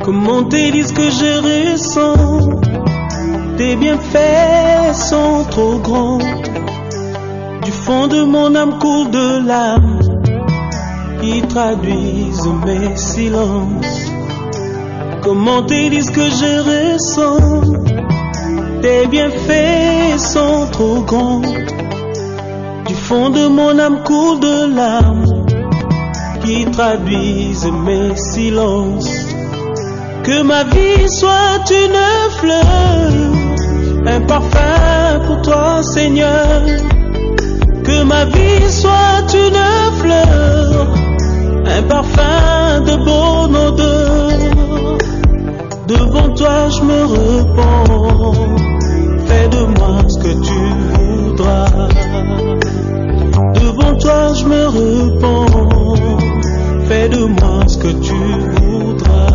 Comment te dire ce que je ressens? Tes bienfaits sont trop grands. Du fond de mon âme coule de larmes qui traduisent mes silences. Comment te dire ce que je ressens? Tes bienfaits sont trop grands. Du fond de mon âme coule de larmes qui traduisent mes silences. Que ma vie soit une fleur, un parfum pour toi, Seigneur. Que ma vie soit une fleur, un parfum de bonne odeur. Devant toi je me repens, fais de moi ce que tu voudras. Devant toi je me repens, fais de moi ce que tu voudras.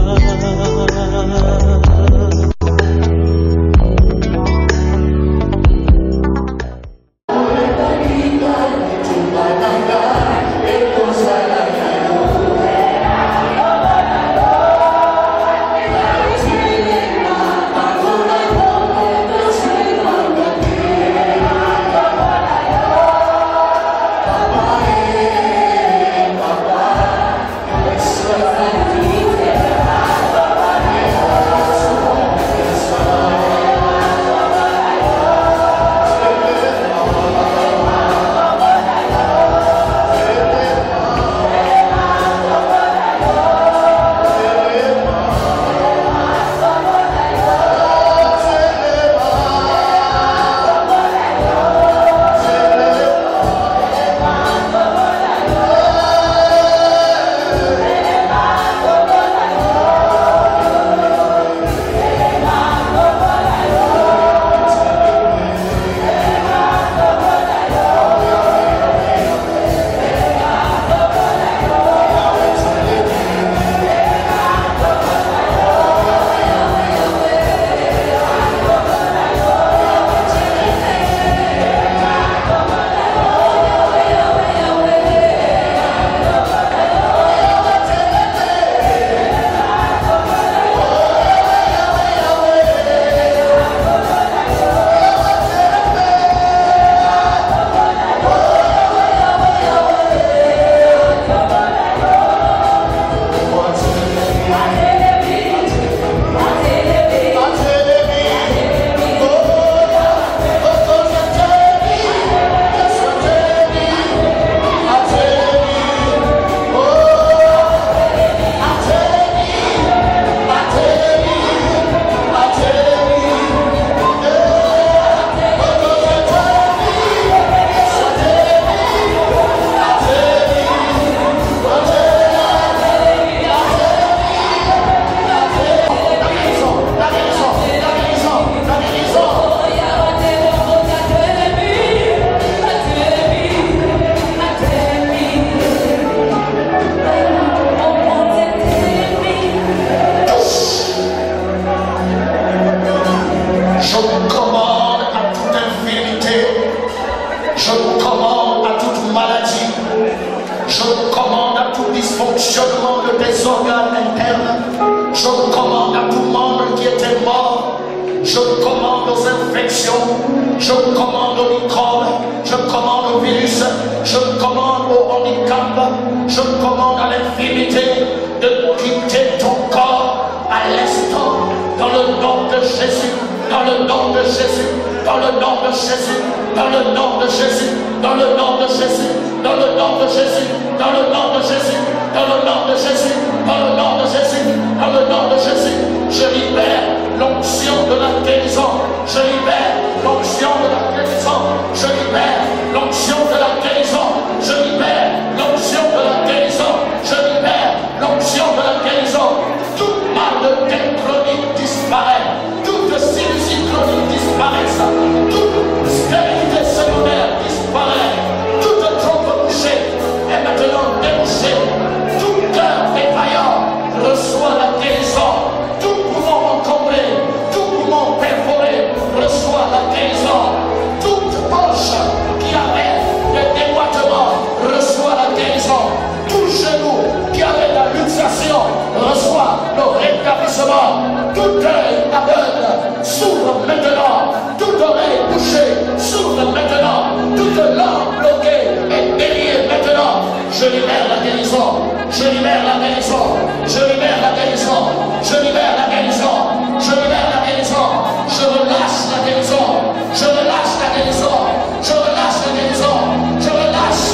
Je libère la guérison. Je libère la guérison. Je libère la guérison. Je libère la guérison. Je libère la guérison. Je relâche la guérison. Je relâche la guérison. Je relâche la guérison. Je relâche.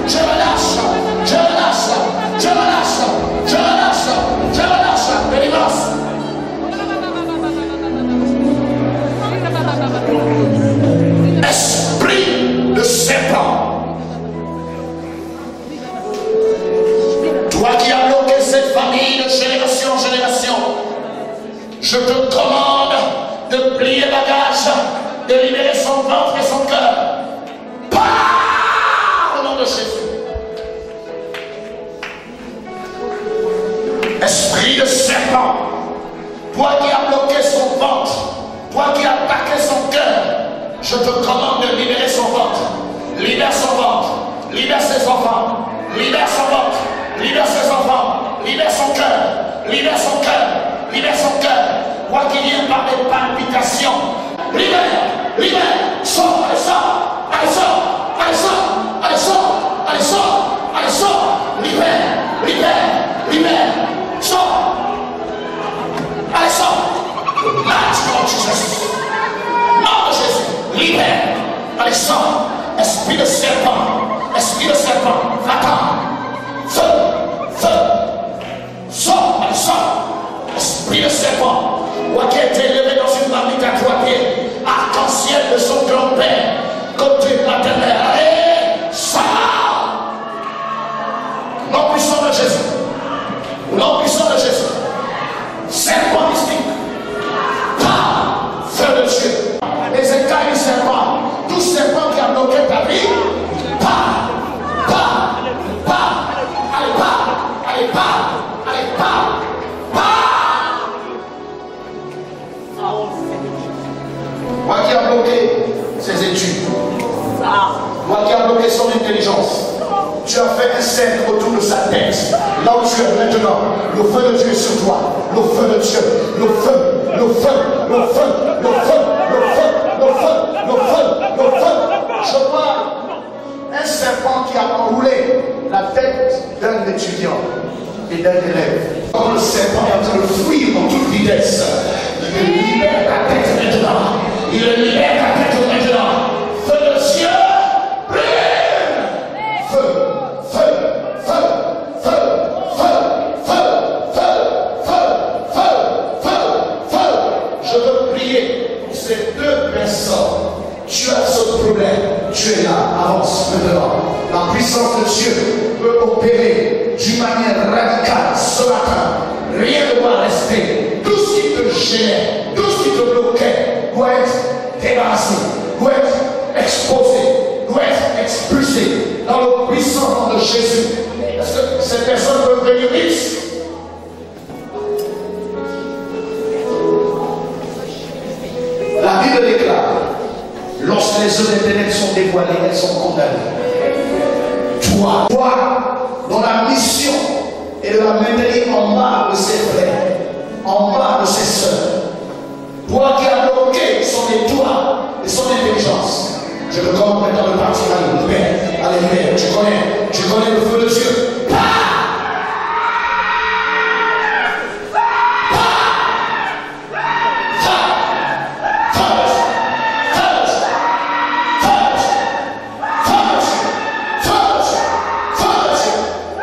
Je relâche. Je relâche. Je relâche. Je relâche. Je relâche. Délivrance. Esprit de serpent, toi qui as bloqué cette famille de génération en génération, je te commande de plier bagage, de libérer son ventre et son cœur. Par au nom de Jésus. Esprit de serpent, toi qui as bloqué son ventre, toi qui as attaqué son cœur, je te commande de libérer son ventre. Libère son ventre. Libère ses enfants. Libère son ventre. Libère ses enfants. Libère son cœur. Libère son cœur. Libère son cœur. Toi qui viens par des palpitations. Libère. Libère. Sors. Allez, sors. Allez, sors. Allez, sors. Allez, sors. Allez, sors. Allez, sors. Libère. Libère. Libère. Sors. Allez, sors. Maintenant, Jésus. Nom de Jésus. Libère. Allez, sors. Esprit de serpent. Esprit de serpent. Va-t'en. Feu. Feu. Sors. Allez, sors. Esprit de serpent. Toi qui as été élevé dans une marmite à 3 pieds. Arc-en-ciel de son grand-père. Côté paternel. Allez, sors. Nom puissant de Jésus. Nom puissant de Jésus. Serpent mystique. Pas. Feu de Dieu. Les écailles du serpent, tout serpent qui a bloqué ta vie, pas, allez, Moi qui a bloqué ses études, moi qui a bloqué son intelligence, tu as fait un cercle autour de sa tête, là où tu es maintenant, le feu de Dieu est sur toi, le feu de Dieu, le feu, le feu, le feu, le feu, le feu. Je vois un serpent qui a enroulé la tête d'un étudiant et d'un élève. Quand le serpent est en train de fuir en toute vitesse, il libère ta tête maintenant. Il libère ta tête maintenant. Feu de Dieu, brûle. Feu, feu, feu, feu, feu, feu, feu, feu, feu, feu, feu. Je veux prier pour ces deux personnes. Tu as ce problème, tu es là, avance maintenant. La puissance de Dieu peut opérer d'une manière radicale ce matin. Rien ne doit rester. Tout ce qui te gênait, tout ce qui te bloquait doit être débarrassé, doit être exposé, doit être expulsé dans le puissant nom de Jésus. Est-ce que ces personnes peuvent venir ici? La Bible déclare, lorsque les œuvres des ténèbres sont dévoilées, elles sont condamnées. Toi, dont la mission est de la maintenir en bas de ses frères, en bas de ses sœurs, toi qui as bloqué son étoile et son intelligence, je te commande maintenant de partir à l'hiver. À l'hiver, tu connais le feu de Dieu.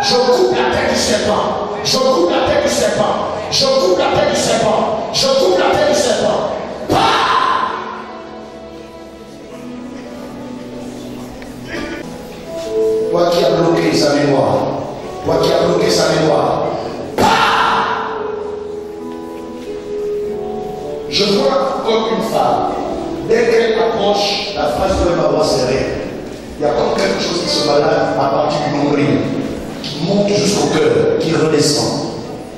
Je coupe la tête du serpent. Je coupe la tête du serpent. Je coupe la tête du serpent. Toi qui as bloqué sa mémoire. Toi qui as bloqué sa mémoire. Je vois comme une femme. Dès qu'elle approche, la face de ma voix serrée. Il y a comme quelque chose qui se balade à partir du nombril, qui monte jusqu'au cœur, qui redescend.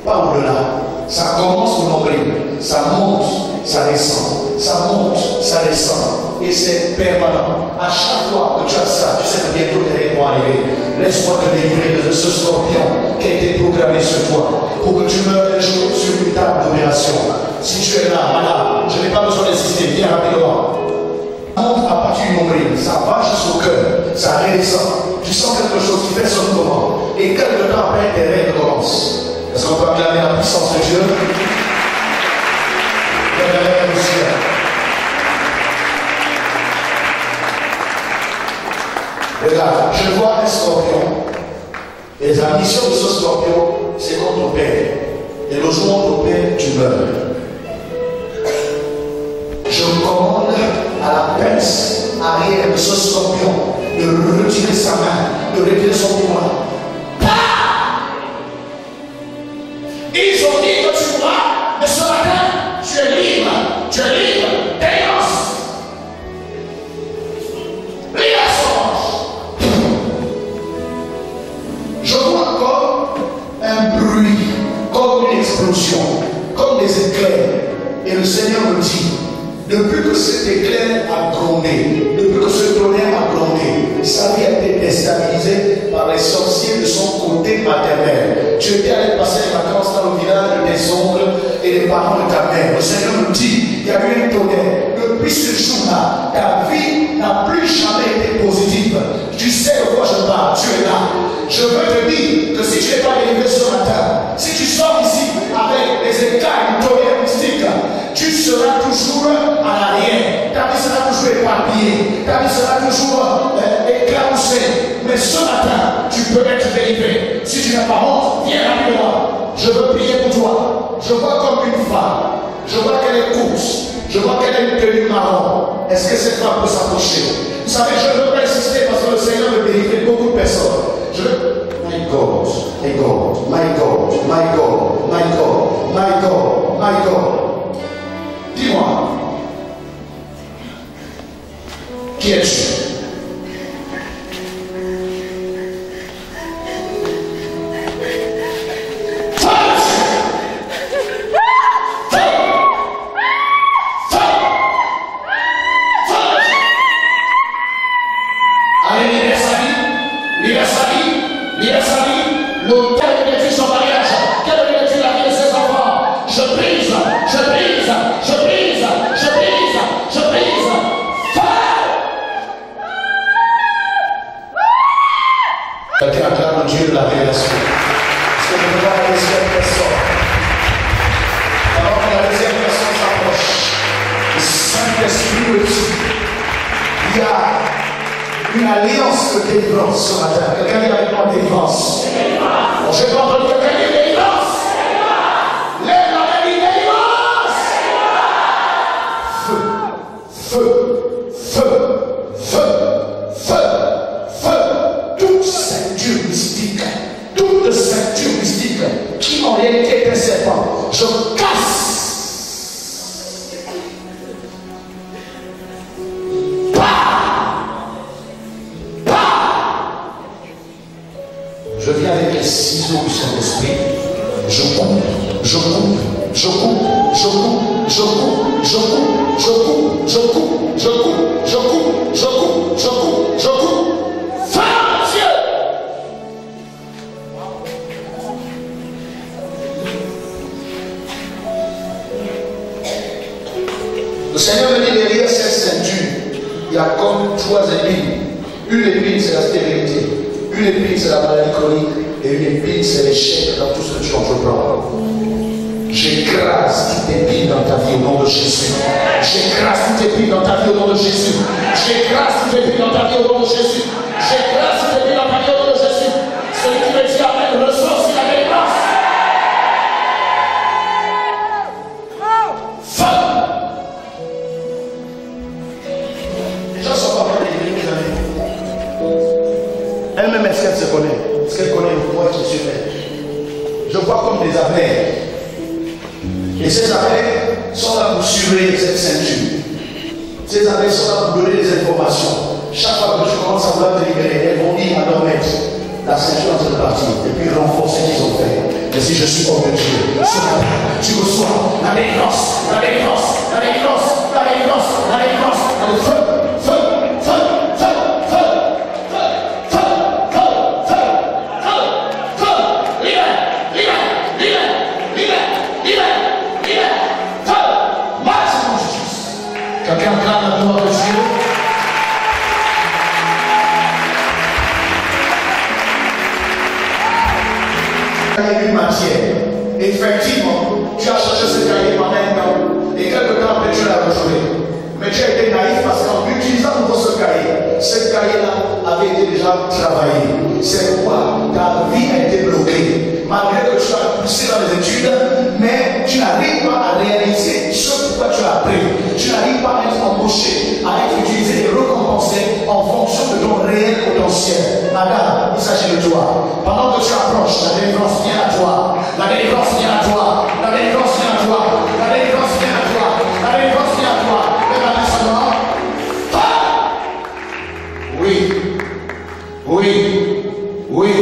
Pas au-delà. Ça commence au nombril, ça monte, ça descend, ça monte, ça descend. Et c'est permanent. À chaque fois que tu as ça, tu sais que bientôt tes règles vont arriver. Laisse-moi te délivrer de ce scorpion qui a été programmé sur toi pour que tu meurs un jour sur une table d'opération. Si tu es là, voilà, je n'ai pas besoin d'insister, viens rapidement. Monte à partir du nombril, ça va jusqu'au cœur, ça redescend. Tu sens quelque chose qui fait son comment. qu'on peut acclamer la puissance de Dieu? Regarde, je vois un scorpion. Et la mission de ce scorpion, c'est contre ton père. Et le jour où ton père, tu meurs. Je commande à la pince arrière de ce scorpion de retirer sa main, de retirer son pouvoir. Ils ont dit que tu mourras, mais ce matin, tu es libre. Tu es libre. Dénonce. Libère. Je vois comme un bruit, comme une explosion, comme des éclairs. Et le Seigneur me dit, depuis que cet éclair a grondé, depuis que ce tonnerre a grondé, sa vie a été déstabilisée par les sorciers de son côté maternel. Tu étais allé passer les vacances dans le village de tes oncles et les parents de ta mère. Le Seigneur me dit, il y a eu un tonnerre. Depuis ce jour-là, ta vie n'a plus jamais été positive. Tu sais de quoi je parle, tu es là. Je veux te dire que si tu n'es pas délivré ce matin, si tu sors ici avec les écailles du tonnerre mystique, tu seras toujours à l'arrière. Ta vie sera toujours éparpillée. Ta vie sera toujours éclaboussée. Mais ce matin, tu peux être délivré. Si tu n'as pas honte, viens rapidement. Je veux prier pour toi. Je vois comme une femme. Je vois qu'elle est course. Je vois qu'elle a une tenue marron. Est-ce que cette femme peut s'approcher? Vous savez, je ne veux pas insister parce que le Seigneur veut délivrer beaucoup de personnes. Je veux... My God, my God, my God, my God, my God, my God, my God. Dis-moi, qui es-tu? Une matière Effectivement, tu as cherché ce cahier pendant un temps. Et quelque temps après, tu l'as retrouvé. Mais tu as été naïf parce qu'en utilisant ce cahier-là avait été déjà travaillé. C'est pourquoi ta vie a été bloquée. Malgré que tu as poussé dans les études, mais tu n'arrives pas à réaliser ce pourquoi tu as appris. Tu n'arrives pas à être embauché, à être utilisé et récompensé en fonction de ton réel potentiel. Madame, il s'agit de toi. Pendant que tu approches, la délivrance vient à toi. La délivrance vient à toi. La délivrance vient à toi. La délivrance vient à toi. La délivrance vient à toi. Oui, oui, oui.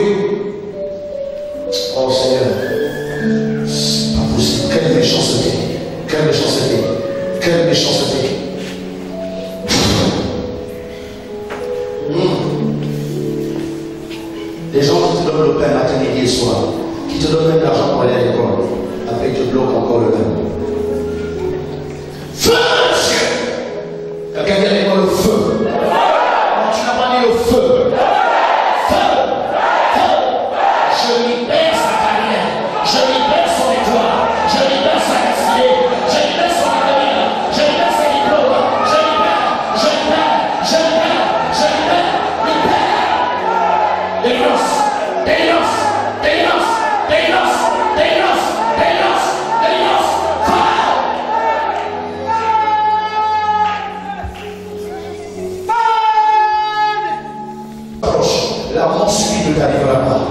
Oh Seigneur, c'est pas possible. Quelle méchanceté, quelle méchanceté, quelle méchanceté. Les gens qui te donnent le pain matin, midi et soir, qui te donnent même l'argent pour aller à l'école, après ils te bloquent encore le pain. Feu, Dieu! Quelqu'un dit à l'école le feu. Tu n'as pas dit le feu. Feu. Feu. Je libère sa carrière. Je libère son étoile. Je libère sa destinée. Je libère son avenir. Je libère ses diplômes. Je libère. Je libère. Je libère. Je libère. Libère. Délivrance. Délivrance. Délivrance. Délivrance. Délivrance. Délivrance. Délivrance. La mort subite ne t'arrivera pas.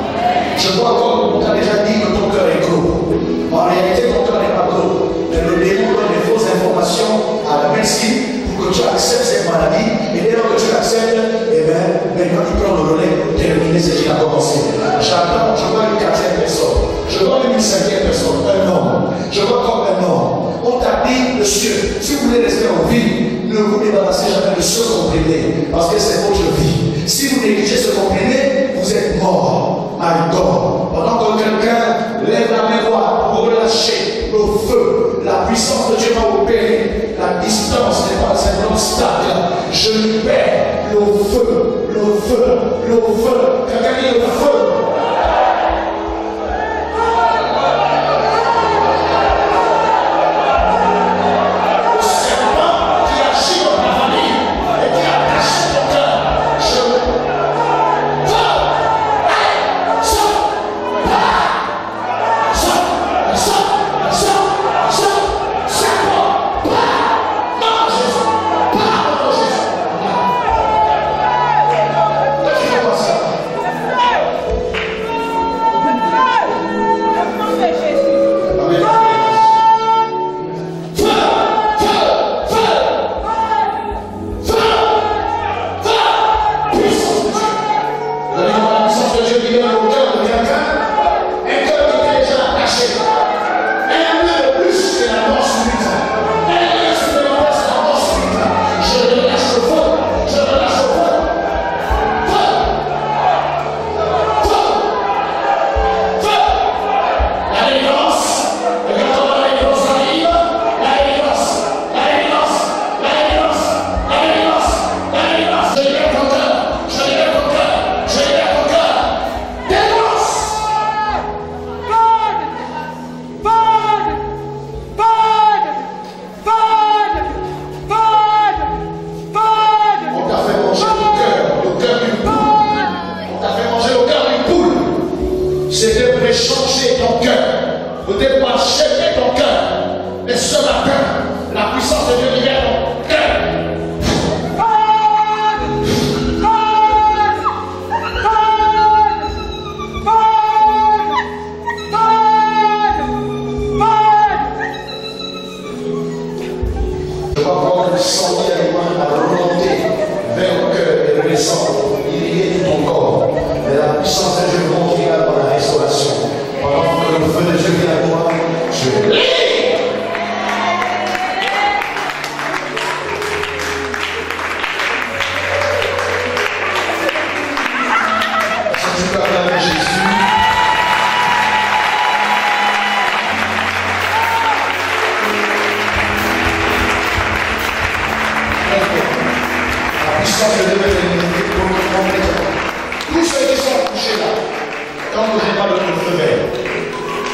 Je vois comme on t'a déjà dit que ton cœur est gros. En réalité, ton cœur n'est pas gros. Mais le démon donne des fausses informations à la médecine pour que tu acceptes cette maladie. Et dès lors que tu l'acceptes, eh bien, maintenant tu prends le relais pour terminer ce qui a commencé. J'attends, je vois une 4e personne. Je vois une 5e personne, un homme. Je vois comme un homme. On t'a dit, monsieur, si vous voulez rester en vie, ne vous débarrassez jamais de ce comprimé, parce que c'est votre vie. Si vous négligez ce comprimé, vous êtes mort. My God. Pendant que quelqu'un lève la main droite pour relâcher le feu, la puissance de Dieu va opérer. La distance n'est pas un obstacle. Je libère le feu, le feu, le feu. Quelqu'un dit le feu.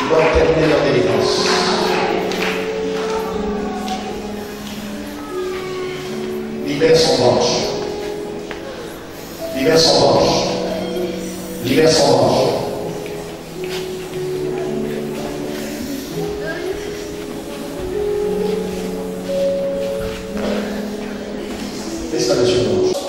doivent terminer leur délivrance. Libère son ventre. Libère son ventre. Libère son ventre. Laisse la monsieur ventre.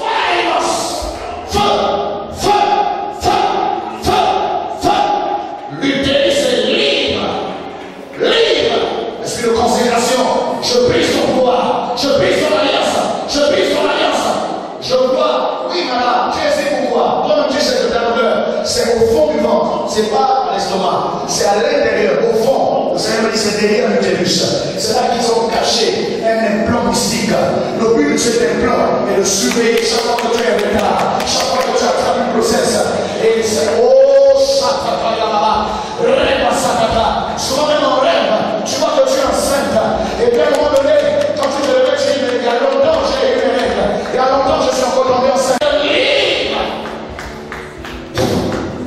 Je brise ton pouvoir, je brise ton alliance, je brise ton alliance. Je vois, oui madame, tu sais pourquoi? Toi-même tu sais que ta douleur, c'est au fond du ventre, c'est pas à l'estomac, c'est à l'intérieur, au fond. Le Seigneur me dit c'est derrière l'utérus. C'est là qu'ils ont caché un implant mystique. Le but de cet implant est de surveiller chaque fois que tu es en retard, chaque fois que tu as traversé le process. Et c'est oh Sakata, rêve Sakata. Souvent même en rêve, tu vois que tu es enceinte. Et puis à un moment donné, quand tu te réveilles, tu dis, mais il y a longtemps j'ai eu mes règles. Il y a longtemps je suis encore tombé enceinte.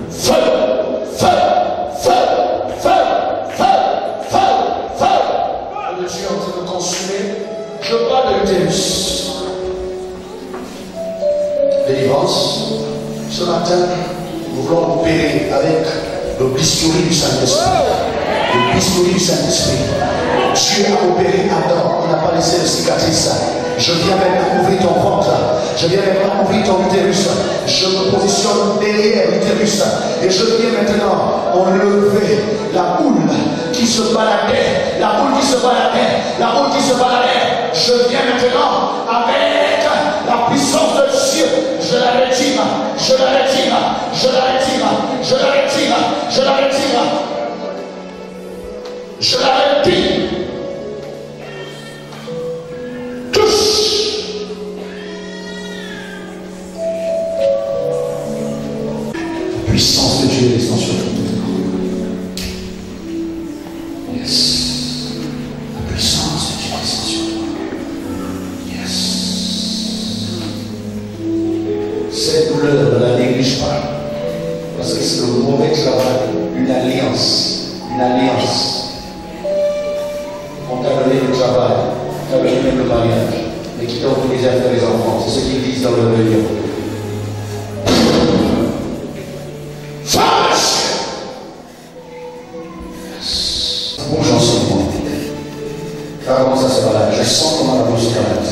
Feu, feu, feu, feu, feu, feu, feu. Le Dieu est en train de consumer. Je parle de l'utérus. Délivrance. Ce matin, nous voulons opérer avec le bistouri du Saint-Esprit. Le bistouri du Saint-Esprit. Dieu a opéré Adam, il n'a pas laissé de cicatrice. Je viens maintenant ouvrir ton ventre, je viens maintenant ouvrir ton utérus. Je me positionne derrière l'utérus et je viens maintenant enlever la boule qui se baladait, la boule qui se baladait, la boule qui se baladait. Je viens maintenant avec la puissance de Dieu. Je la rétime, je la rétime, je la rétime, je la rétime, je la rétime, je la rétime. Puissance de Dieu descend sur toi. Yes. La puissance de Dieu descend sur toi. Yes. Cette douleur, ne la néglige pas. Parce que c'est le mauvais travail. Une alliance. Une alliance. On t'a donné le travail. On t'a donné même le mariage. Mais qui t'a autorisé à faire les enfants. C'est ce qu'ils disent dans le réveillon. Bouge en ce moment. Car comment ça se balade? Je sens comment la bouche se balade.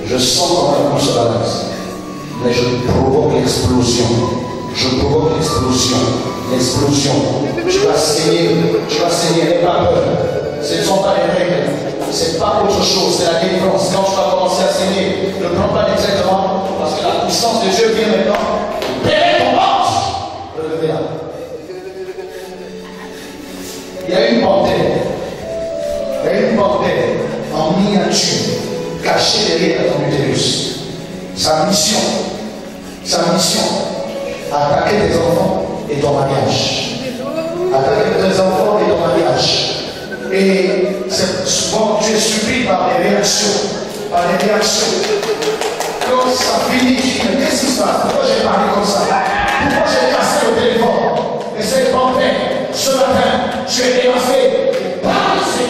Je sens comment la bouche se balade. Mais je provoque l'explosion. Je provoque l'explosion. L'explosion. Tu vas saigner. Tu vas saigner. N'aie pas peur. Ce ne sont pas les règles. Ce n'est pas autre chose. C'est la délivrance. Quand tu vas commencer à saigner, ne prends pas des traitements. Parce que la puissance de Dieu vient maintenant. Libérer ton ventre. Relevez-la. Il y a une panthère. Il y a une panthère en miniature cachée derrière ton utérus. Sa mission, attaquer tes enfants et ton mariage. Attaquer tes enfants et ton mariage. Et souvent tu es suivi par des réactions. Par des réactions. Quand ça finit, tu dis, mais qu'est-ce qui se passe? Pourquoi j'ai parlé comme ça? Pourquoi j'ai cassé le téléphone? Et cette panthère, ce matin, tu es délancé par ici.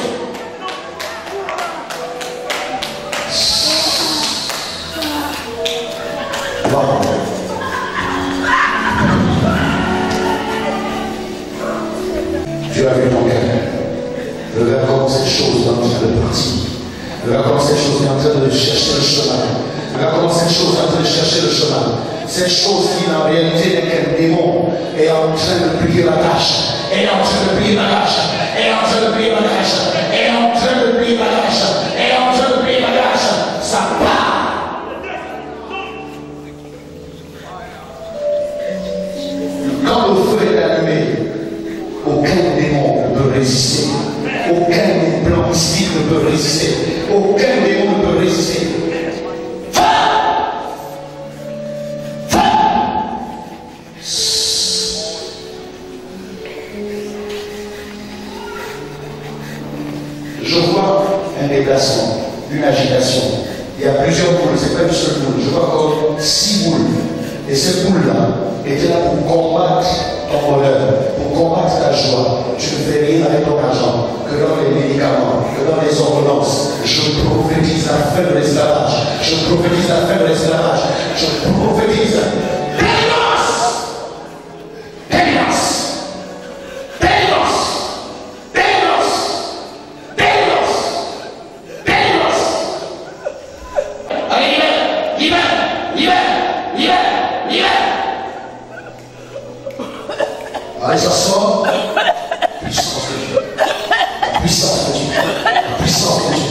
Tu as vu ton cœur. Regarde comment cette chose est en train de partir. Regarde comment cette chose est en train de chercher le chemin. Regarde comment cette chose est en train de chercher le chemin. Cette chose qui en réalité n'est qu'un démon est en train de plier la tâche. Elle est en train de plier la tâche. Elle est en train de plier la tâche. Elle est en train de plier la tâche. Elle est en train de plier la tâche. Ça part. Quand le feu est allumé, aucun démon ne peut résister. Aucun plan mystique ne peut résister. Aucun démon ne peut résister. Je vois un déplacement, une agitation. Il y a plusieurs boules, c'est pas une seule boule. Je vois encore 6 boules. Et ces boules-là étaient là pour combattre ton bonheur, pour combattre ta joie. Tu fin de l'esclavage. Je prophétise la fin de l'esclavage. Je prophétise délivrance. Délivrance. Délivrance. Délivrance. Délivrance. Délivrance. Allez, l'hiver. Allez, ça sort. Puissance de Dieu. La puissance de Dieu. La puissance de Dieu.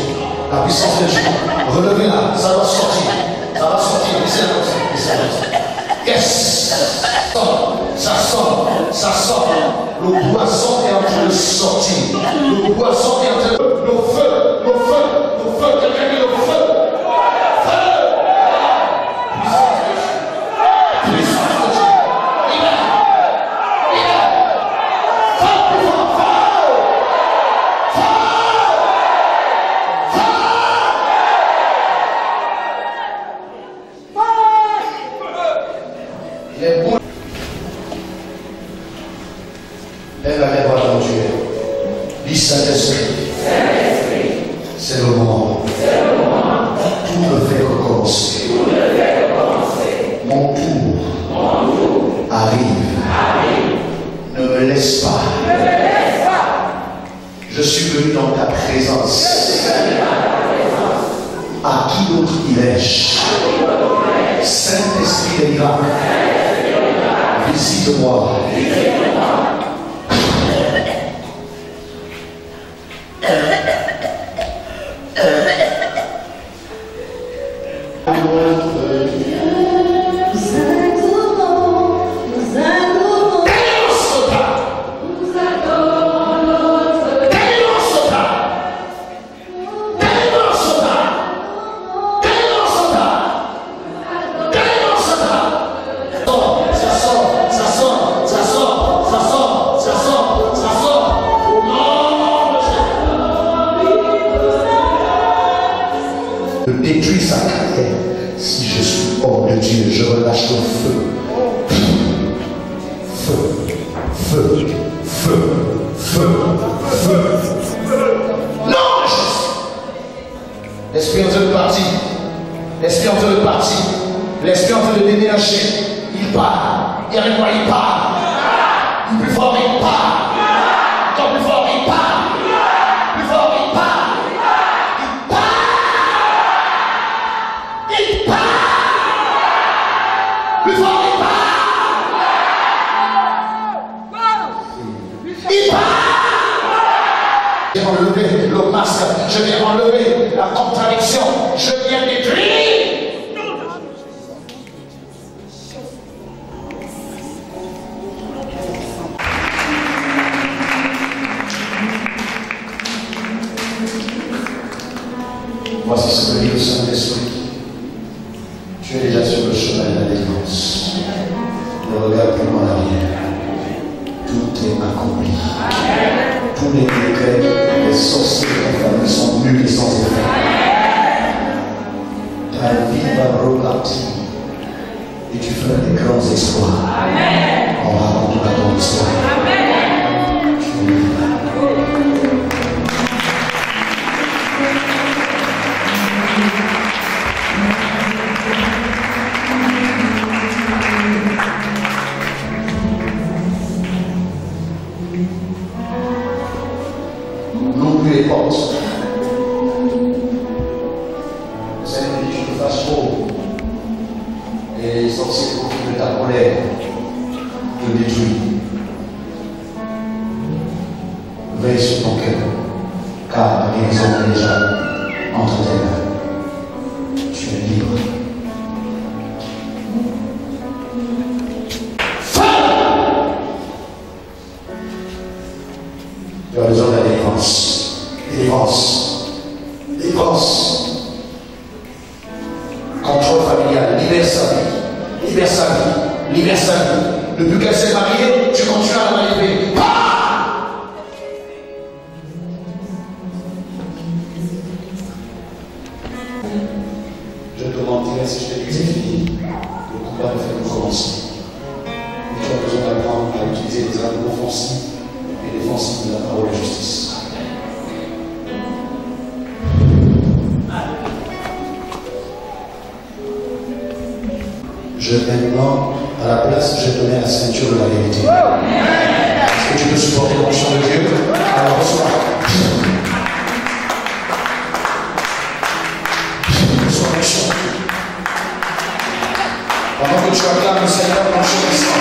La puissance de Dieu. Relevez-la. Ça va sortir. Ça va sortir. Yes. Ça sort. Ça sort. Le poisson est en train de sortir. Le poisson est en train de... Le feu. Quelqu'un dit le feu. Elle allait voir ton Dieu. Dis Saint-Esprit. C'est le moment. Tout ne fait que commencer. Mon tour arrive. Ne me laisse pas. Je suis venu dans ta présence. À qui d'autre irais-je? Saint-Esprit des miracles. Visite-moi. Détruis sa carrière. Si je suis hors de Dieu, je relâche le feu. Non, l'esprit en train de partir. L'esprit en train de partir. L'esprit en train de déménager. Il part. Il y a rien, il part. Plus fort, il part. Encore plus fort, il part. Plus fort, il part. Plus fort, il part. Il part. Je viens enlever le masque. Je viens enlever la contradiction. Je viens détruire. Voici ce que dit le Saint-Esprit. Tu es déjà sur le chemin de la délivrance. Ne regarde plus en arrière. Tout est accompli. Tous les décrets des sorciers de ta famille sont nuls et sans effet. Ta vie va repartir et tu feras des grands exploits. On racontera ton histoire. Tu es libre. N'ouvre les portes. Seigneur, que je te fasse chaud. Et les sorciers profitent de ta colère te détruire. Veille sur ton cœur, car la guérison est déjà entre tes mains. Tu es libre. Tu as besoin de la délivrance. Délivrance. Contrôle familial. Libère sa vie. Depuis qu'elle s'est mariée, tu continues à la manipuler. Je te mentirais si je te disais fini. Le combat ne fait que commencer. Tu as besoin d'apprendre à utiliser les armes offensives et défensives de la parole de justice. maintenant, à la place, je te mets la ceinture de la vérité. Est-ce que tu peux supporter l'onction de Dieu? Alors reçois. Reçois l'onction. Pendant que tu acclames le Seigneur, l'onction descend.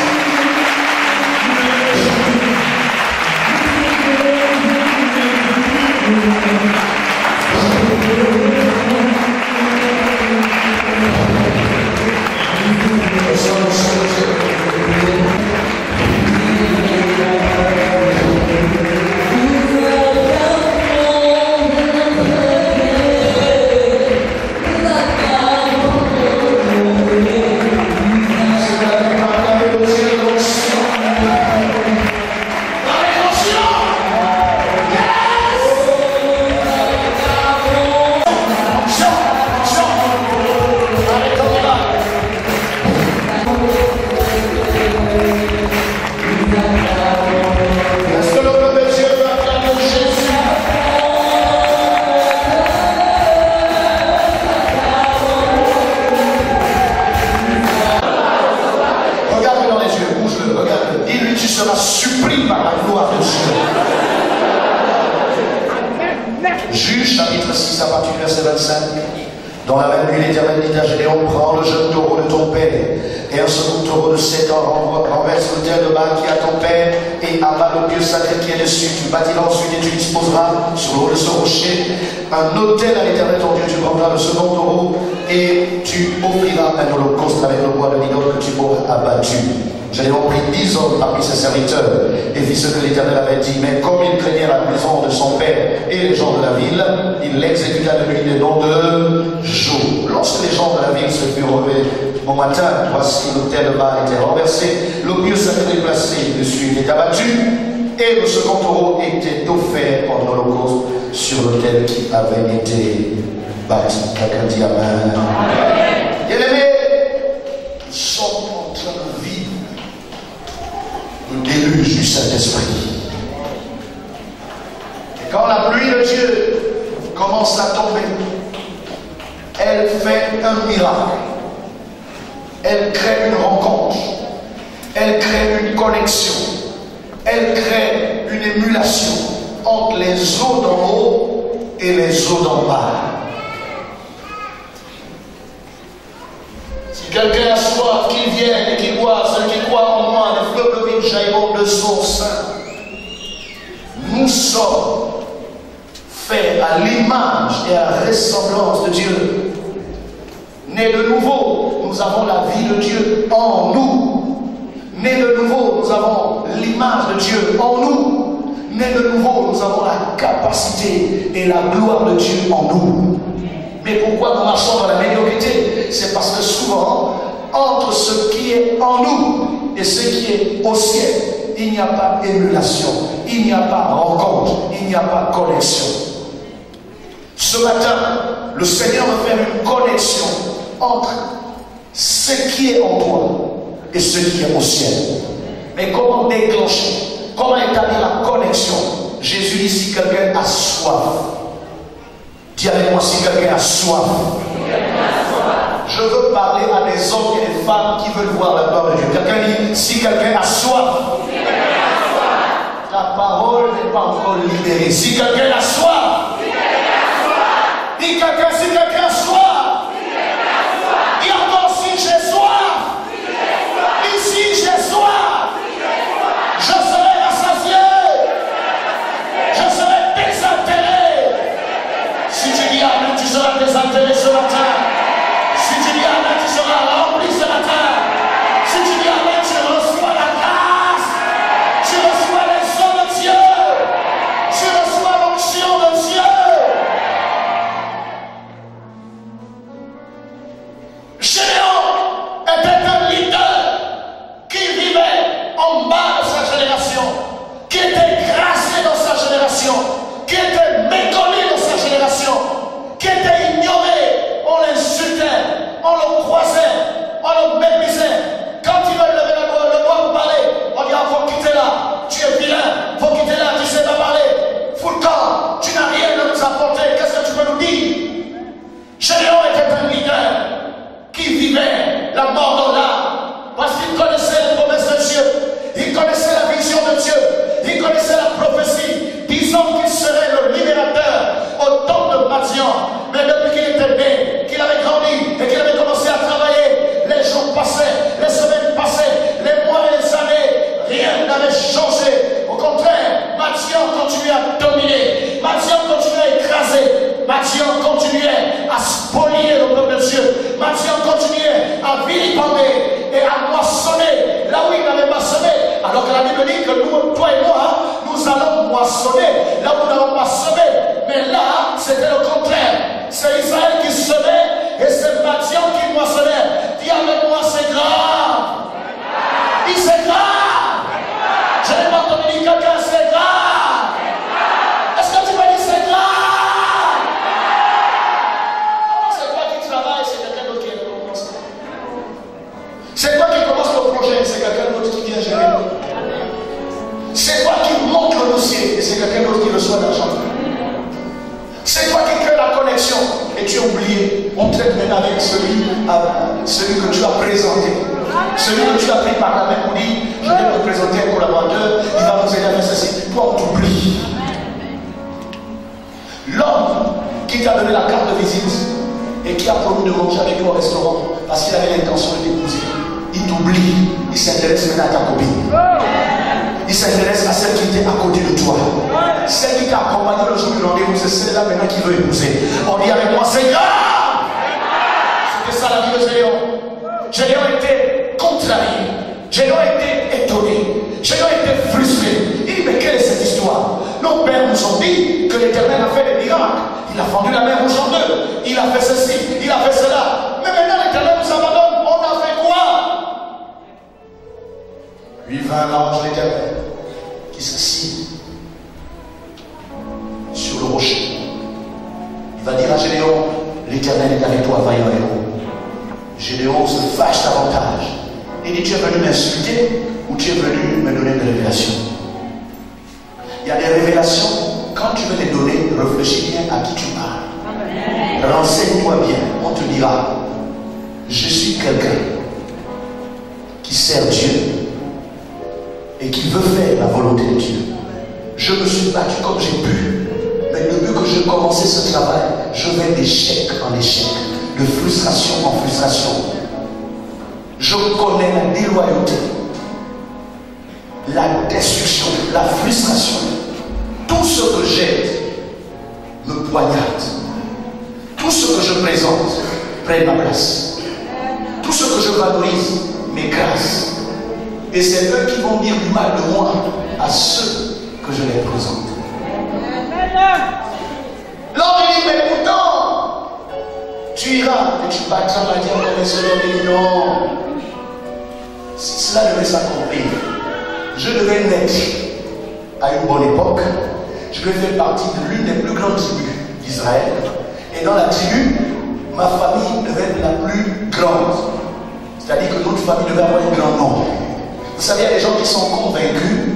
Dans la même nuit, l'Éternel dit à Gédéon, prends le jeune taureau de ton père et un second taureau de 7 ans, renverse l'autel de Baal qui est à ton père et abat le Dieu sacré qui est dessus. Tu bâtiras ensuite et tu disposeras sur le haut de ce rocher un autel à l'Éternel ton Dieu. Tu prendras le second taureau et tu offriras un holocauste avec le bois de l'idole que tu auras abattu. Gédéon prit 10 hommes parmi ses serviteurs et fit ce que l'Éternel avait dit. Mais comme il craignait la maison de son père et les gens de la ville, il l'exécuta de nuit des noms de jour. Lorsque les gens de la ville se furent relevés au matin, voici l'autel de Baal était renversé, le Dieu sacré placé dessus était abattu, et le second taureau était offert en holocauste sur l'autel qui avait été bâti. Quelqu'un dit Amen. Bien-aimés, nous sommes en train de vivre le déluge du Saint-Esprit. Et quand la pluie de Dieu commence à tomber, elle fait un miracle. Elle crée une rencontre. Elle crée une connexion. Elle crée une émulation entre les eaux d'en haut et les eaux d'en bas. Si quelqu'un a soif, qu'il vienne et qu'il boive, ceux qui croient en moi, les fleuves de vie jailliront de source. Nous sommes faits à l'image et à la ressemblance de Dieu. Nés de nouveau, nous avons la vie de Dieu en nous. Nés de nouveau, nous avons l'image de Dieu en nous. Nés de nouveau, nous avons la capacité et la gloire de Dieu en nous. Mais pourquoi nous marchons dans la médiocrité? C'est parce que souvent, entre ce qui est en nous et ce qui est au ciel, il n'y a pas d'émulation, il n'y a pas de rencontre, il n'y a pas de connexion. Ce matin, le Seigneur veut faire une connexion entre ce qui est en toi et ce qui est au ciel. Mais comment déclencher? Comment établir la connexion? Jésus dit si quelqu'un a soif. Dis avec moi si quelqu'un a soif. Je veux parler à des hommes et des femmes qui veulent voir la gloire de Dieu. Quelqu'un dit si quelqu'un a soif. Ta parole n'est pas encore libérée. Si quelqu'un a soif. Dis quelqu'un si quelqu'un a soif. Dis encore si j'ai soif. Dis si j'ai soif. Je serai rassasié. Je serai désaltéré. Si tu dis Amen, tu seras désaltéré ce matin. Si tu dis Amen, tu seras rempli ce matin. Si tu dis Amen, tu reçois la grâce. Tu reçois les eaux de Dieu. Tu reçois l'onction de Dieu. C'est toi qui montes le dossier et c'est quelqu'un d'autre qui reçoit l'argent. C'est toi qui crée la connexion et tu as oublié. On traite maintenant avec celui que tu as présenté. Celui que tu as pris par la main pour dire, je vais te présenter un collaborateur, il va nous aider à faire ceci. Toi, on t'oublie. L'homme qui t'a donné la carte de visite et qui a promis de manger avec toi au restaurant parce qu'il avait l'intention de t'épouser, il t'oublie. Il s'intéresse maintenant à ta copine. Il s'intéresse à celle qui était à côté de toi. Celle qui t'a accompagné le jour du rendez-vous, c'est celle-là maintenant qui veut épouser. On dit avec moi, Seigneur! C'était ça la vie de Gédéon. Gédéon était contrarié. Gédéon était étonné. Gédéon était frustré. Il dit, mais quelle est cette histoire? Nos pères nous ont dit que l'Éternel a fait des miracles. Il a fendu la mer rouge en deux. Il a fait ceci, il a fait cela. Mais maintenant l'Éternel nous abandonne. On a fait quoi? Puis vint l'ange de l'Éternel qui s'assit sur le rocher. Il va dire à Gédéon, l'Éternel est avec toi, vaillant héros. Gédéon se fâche davantage. Il dit, tu es venu m'insulter ou tu es venu me donner des révélations? Il y a des révélations, quand tu veux les donner, réfléchis bien à qui tu parles. Renseigne-toi bien, on te dira, je suis quelqu'un qui sert Dieu et qui veut faire la volonté de Dieu. Je me suis battu comme j'ai pu, mais depuis que j'ai commencé ce travail, je vais d'échec en échec, de frustration en frustration. Je connais la déloyauté, la destruction, la frustration. Tout ce que j'ai me poignarde. Tout ce que je présente prenne ma place. Tout ce que je valorise m'écrase. Et c'est eux qui vont dire du mal de moi à ceux que je les présente. L'homme dit, mais pourtant, tu iras et tu battras ma diable comme un seul homme. Il dit non. Si cela devait s'accomplir, je devais naître à une bonne époque. Je devais faire partie de l'une des plus grandes tribus d'Israël. Et dans la tribu, ma famille devait être la plus grande. C'est-à-dire que notre famille devait avoir un grand nombre. Vous savez, il y a des gens qui sont convaincus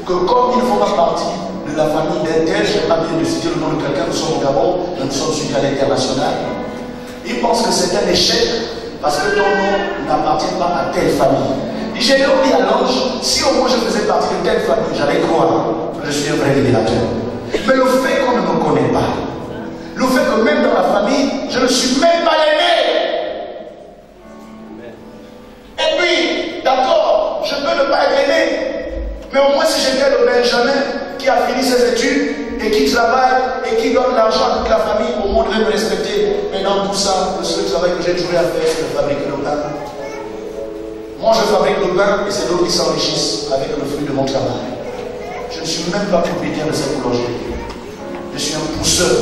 que comme ils ne font pas partie de la famille d'un tel, je n'ai pas bien de citer le nom de quelqu'un, nous sommes au Gabon, nous sommes suivis à l'international. Ils pensent que c'est un échec parce que ton nom n'appartient pas à telle famille. J'ai dit à l'ange, si au moins je faisais partie de telle famille, j'allais croire que je suis un vrai révélateur. Mais le fait qu'on ne me connaît pas, le fait que même dans la famille, je ne suis même pas aimé. Et puis, d'accord, je peux ne pas être aimé, mais au moins si j'étais le Benjamin qui a fini ses études et qui travaille et qui donne l'argent à toute la famille, au monde devait me respecter. Mais dans tout ça, le seul travail que j'ai toujours à faire, c'est de fabriquer le pain. Moi, je fabrique le pain et c'est d'autres qui s'enrichissent avec le fruit de mon travail. Je ne suis même pas propriétaire de cette boulangerie. Je suis un pousseur.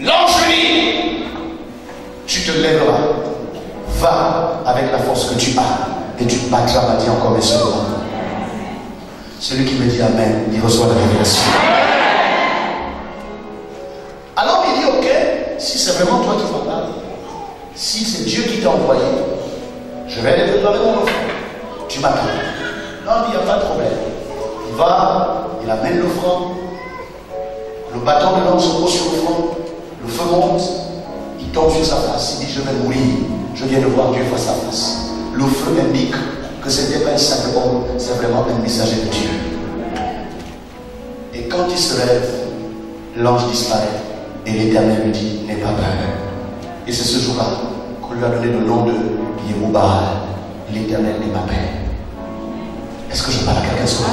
L'ange dit, tu te lèveras, va avec la force que tu as et tu battras ma diable comme un seul homme. Celui qui me dit Amen, il reçoit la révélation. Alors il dit, ok, si c'est vraiment toi qui vas parler, si c'est Dieu qui t'a envoyé, je vais aller préparer mon offrande. Tu m'attends. Non, il n'y a pas de problème. Il va, il amène l'offrande, le bâton de l'homme se pose sur l'offrande, le feu monte, il tombe sur sa face, il dit, je vais mourir, je viens de voir Dieu face à face. Le feu indique que ce n'était pas un simple homme, c'est vraiment un messager de Dieu. Et quand il se lève, l'ange disparaît et l'Éternel lui dit, n'aie pas peur. Et c'est ce jour-là qu'on lui a donné le nom de Yéhoubaal, l'Éternel n'est ma paix. Est-ce que je parle à quelqu'un ce matin?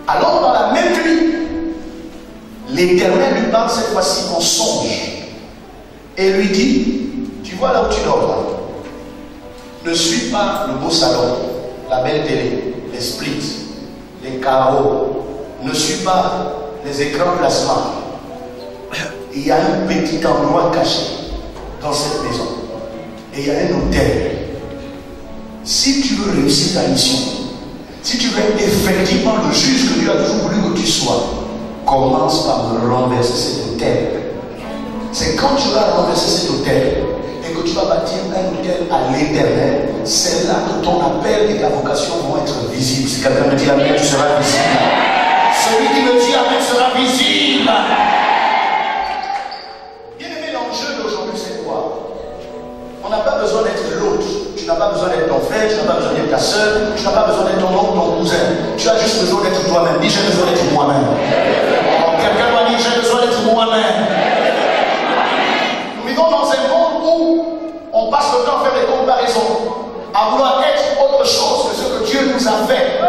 Alors dans la même nuit, l'Éternel lui parle cette fois-ci en songe et lui dit, tu vois là où tu dors, ne suis pas le beau salon, la belle télé, les splits, les carreaux, ne suis pas les écrans plasma. Il y a un petit endroit caché dans cette maison. Et il y a un hôtel. Si tu veux réussir ta mission, si tu veux être effectivement le juge que Dieu a toujours voulu que tu sois, commence par me renverser cet hôtel. C'est quand tu vas renverser cet hôtel et que que tu vas bâtir un hôtel à l'éternel, c'est là que ton appel et ta vocation vont être visibles. Si quelqu'un me dit Amen, tu seras visible. Celui qui me dit Amen sera visible. Bien aimé, l'enjeu d'aujourd'hui, c'est quoi? On n'a pas besoin d'être l'autre. Tu n'as pas besoin d'être ton frère, tu n'as pas besoin d'être ta soeur, tu n'as pas besoin d'être ton oncle, ton cousin. Tu as juste besoin d'être toi-même. Dis, j'ai besoin d'être moi-même. Quelqu'un m'a dit, j'ai besoin d'être moi-même. Nous vivons dans un monde où on passe le temps à faire des comparaisons, à vouloir être autre chose que ce que Dieu nous a fait.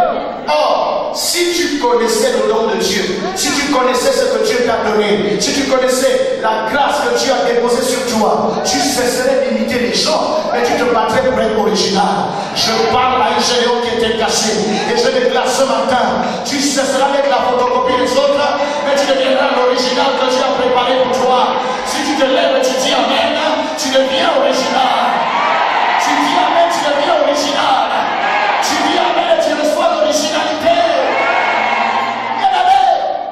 Or, si tu connaissais le don de Dieu, si tu connaissais ce que Dieu t'a donné, si tu connaissais la grâce que Dieu a déposée sur toi, tu cesserais d'imiter les gens, mais tu te battrais pour être original. Je parle à un géant qui était caché, et je déclare ce matin, tu cesseras d'être la photocopie des autres, mais tu deviendras l'original que Dieu a préparé pour toi. Si tu te lèves et tu dis Amen, tu deviens original. Tu dis Amen, tu deviens original. Tu dis Amen et tu reçois l'originalité. Bien-aimé,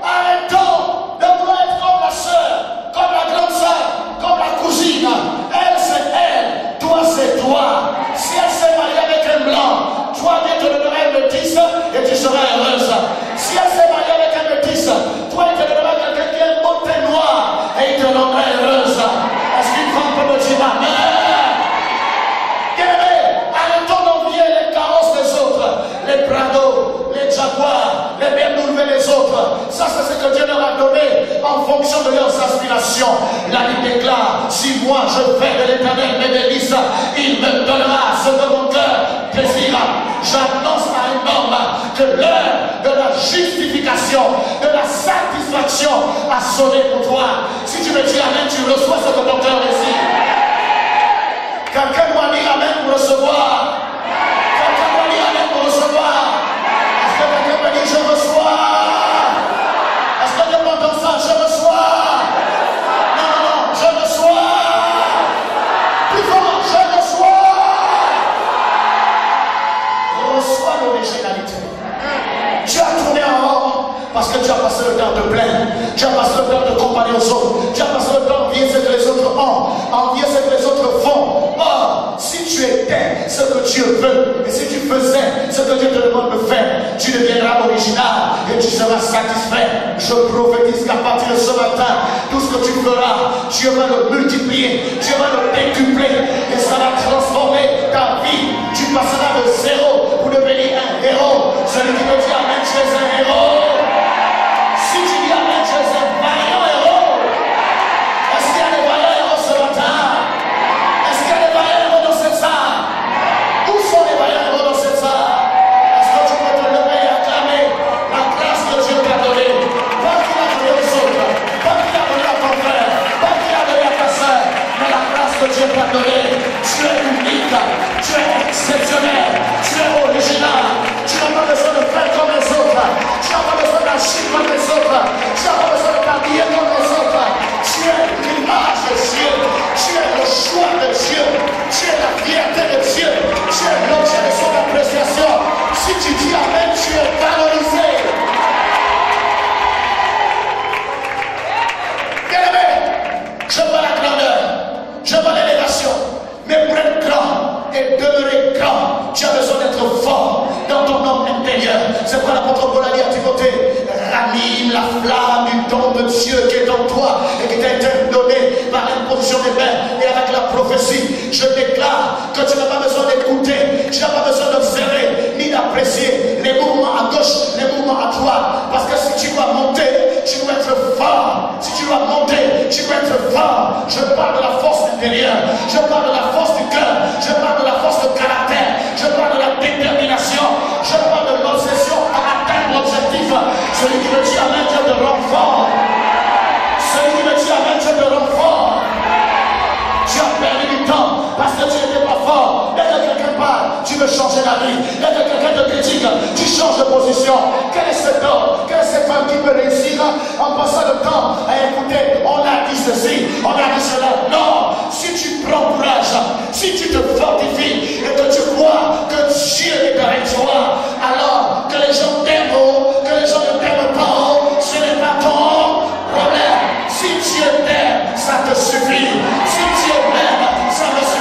arrêtons de vouloir être comme la soeur, comme la grande soeur, comme la cousine. Elle, c'est elle. Toi, c'est toi. Si elle s'est mariée avec un blanc, toi, Dieu te donnera un métis et tu seras heureuse. Si elle s'est mariée avec un métis, toi, il te donnera quelqu'un qui est beau et noir et il te rendra heureuse. Est-ce qu'une femme peut me dire Amen? Les Prado, les Jaguars, les BMW, les autres. Ça, c'est ce que Dieu leur a donné en fonction de leurs aspirations. La Bible déclare, si moi je fais de l'Éternel mes délices, il me donnera ce que mon cœur désire. J'annonce à un homme que l'heure de la justification, de la satisfaction a sonné pour toi. Si tu me dis Amen, tu reçois ce que ton cœur désire. Quelqu'un doit dire Amen pour recevoir. Je reçois. Est-ce que tu entends ça? Je reçois. Non, je reçois. Plus fort, je reçois. Reçois l'originalité. Tu as tourné en rond parce que tu as passé le temps de te plaindre. Tu as passé le temps de comparer aux autres. Tu as passé le temps d'envier ce que les autres ont, envier ce que les autres font. Or, si tu étais ce que Dieu veut, et si tu faisais ce que Dieu te demande de faire, tu deviendras original et tu seras satisfait. Je prophétise qu'à partir de ce matin, tout ce que tu feras, Dieu va le multiplier, Dieu va le décupler et ça va transformer ta vie. Tu passeras de zéro pour devenir un héros. Celui qui me dit Amen, tu es un héros. Si tu dis Amen, tu es un vaillant héros. Est-ce qu'il y a des vaillants héros ce matin? Est-ce qu'il y a des vaillants héros dans cette salle? Où sont les vaillants héros dans cette salle? Est-ce que tu peux te lever et acclamer la grâce que Dieu t'a donnée? Pas qu'il a donné aux autres, pas qu'il a donné à ton frère, pas qu'il a donné à ta soeur, mais la grâce que Dieu t'a donnée. Tu es unique, tu es exceptionnel, tu es original. Tu n'as pas besoin de faire comme les autres, tu n'as pas besoin d'agir comme les autres, tu n'as pas besoin de t'habiller comme les autres. Tu es l'image de Dieu, tu es le choix de Dieu, tu es la fierté de Dieu, tu es l'objet de son appréciation. Si tu dis Amen, tu es valorisé. Bien-aimé, je veux la grandeur, je veux l'élévation, mais pour être grand et demeurer grand, tu as besoin d'être fort dans ton homme intérieur. C'est pourquoi l'apôtre Paul a dit à Timothée, ranime la flamme du don de Dieu qui est en toi et qui t'a été donné par l'imposition des mains et avec la prophétie. Je déclare que tu n'as pas besoin d'écouter, tu n'as pas besoin d'observer ni d'apprécier les mouvements à gauche, les mouvements à droite, parce que si tu dois monter, tu dois être fort. Si tu dois monter, tu dois être fort. Je parle de la force intérieure, je parle de la force du cœur, je parle de la force de caractère, je parle de la détermination, je parle de l'obsession à atteindre l'objectif. Celui qui me dit Amen, Dieu te rend fort. Celui qui me dit Amen, Dieu te rend fort. Tu as perdu du temps parce que tu n'étais pas fort. Dès que quelqu'un parle, tu veux changer la vie. Dès que quelqu'un te critique, tu changes de position. Quel est cet homme, quelle est cette femme qui peut réussir en passant le temps à écouter? On a dit ceci, on a dit cela. Non, si tu prends courage, si tu te fortifies et que tu crois que Dieu est avec toi, alors que les gens t'aiment, que les gens ne t'aiment pas, ce n'est pas ton problème. Si Dieu t'aime, ça te suffit. Si Dieu m'aime, ça me suffit.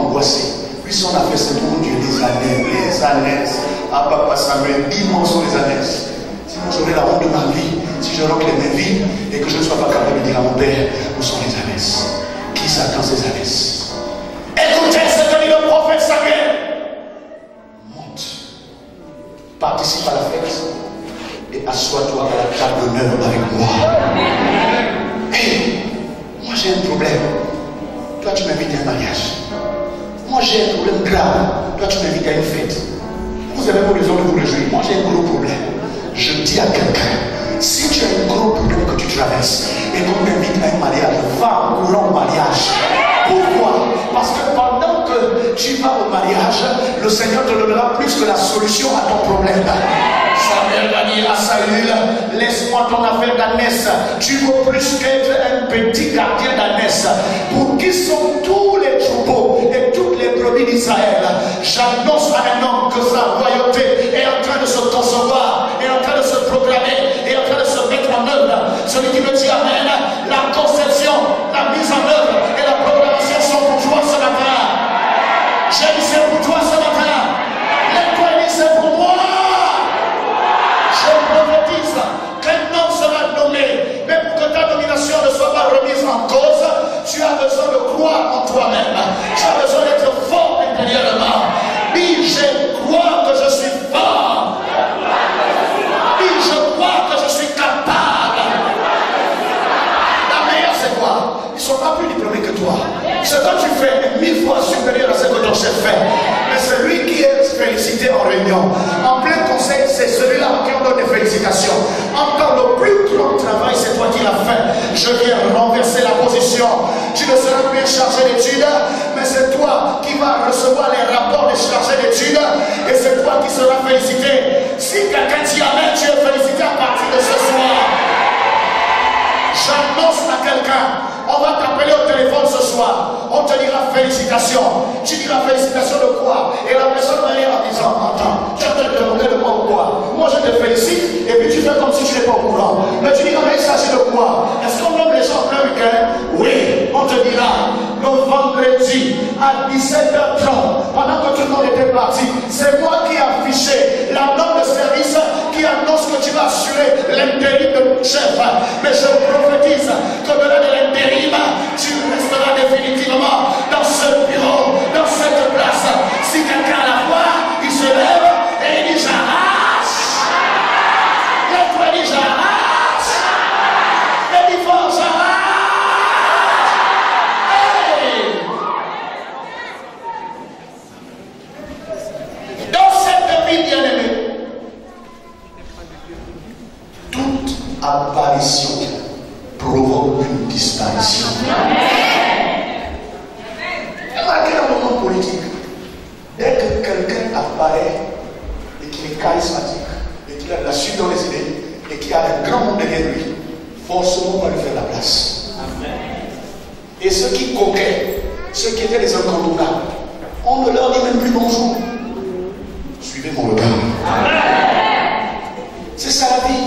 angoissé. Lui, son affaire, c'est pour Dieu les années. Ah, papa Samuel, immenses sont les années. Sinon, j'aurai la honte de ma vie. Si je rentre ma vie et que je ne sois pas capable de dire à mon père, où sont les années? Qui s'attend ces années? Écoutez ce que dit le prophète Samuel. Monte, participe à la fête et assois-toi à la table d'honneur avec moi. Hey, moi j'ai un problème. Toi tu m'invites à un mariage. Moi j'ai un problème grave. Toi tu m'invites à une fête. Vous avez pas raison de vous réjouir. Moi j'ai un gros problème. Je dis à quelqu'un, si tu as un gros problème que tu traverses et qu'on t'invite à un mariage, va en courant au mariage. Pourquoi? Parce que pendant que tu vas au mariage, le Seigneur te donnera plus que la solution à ton problème. Samuel va dire à Saül, laisse-moi ton affaire d'ânesse. Tu vaux plus qu'être un petit gardien d'ânesse. Pour qui sont tous les troupeaux et toutes les brebis d'Israël? J'annonce à un homme que sa royauté est en train de se concevoir, est en train de se proclamer, est en train de se mettre en œuvre. Celui qui me dit amen, la conception, la mise en œuvre et la proclamation sont pour toi ce matin. J'ai dit c'est pour toi ce matin. L'étoile c'est pour moi. Je prophétise qu'un homme sera nommé, mais pour que ta nomination ne soit pas remise en cause, tu as besoin de croire en toi-même. Tu as besoin d'être fort intérieurement. Dis, je crois que je suis fort. Dis, je crois que je suis capable. La meilleure, c'est quoi? Ils ne sont pas plus diplômés que toi. Ce que tu fais est 1000 fois supérieur à ce que ton chef fait. Mais celui qui est félicité en réunion, en plein conseil, c'est celui-là à qui on donne des félicitations. Encore le plus grand travail, c'est toi qui l'as fait. Je viens renverser la position. Tu ne seras plus chargé d'études, mais c'est toi qui vas recevoir les rapports des chargés d'études et c'est toi qui seras félicité. Si quelqu'un t'y amène, tu es félicité à partir de ce soir. J'annonce à quelqu'un, on va t'appeler au téléphone ce soir, on te dira félicitations. Tu diras félicitations de quoi? Et la personne va aller en disant, attends, tu as te demander de moi ou quoi? Moi je te félicite et puis tu fais comme si tu n'es pas au courant. Mais tu diras, mais il s'agit de quoi? Est-ce qu'on nomme les gens plein week-end? Oui, on te dira, le vendredi à 17h30, pendant que tout le monde était parti, c'est moi qui ai affiché la note de service qui annonce que tu vas assurer l'intérim de mon chef. Mais je prophétise qu'au-delà de l'intérim, tu resteras définitivement dans ce bureau, dans cette place. Si quelqu'un a la foi, il se lève et il dit j'arrache. Et toi dit j'arrache. Et il dit fort j'arrache. Hey! Dans cette vie bien-aimée, toute apparition provoque une disparition. Remarquez dans le monde politique, dès que quelqu'un apparaît et qu'il est charismatique, et qu'il a de la suite dans les idées, et qu'il a un grand monde derrière lui, forcément on va lui faire la place. Et ceux qui coquaient, ceux qui étaient les incontournables, on ne leur dit même plus bonjour. Suivez mon regard. C'est ça la vie.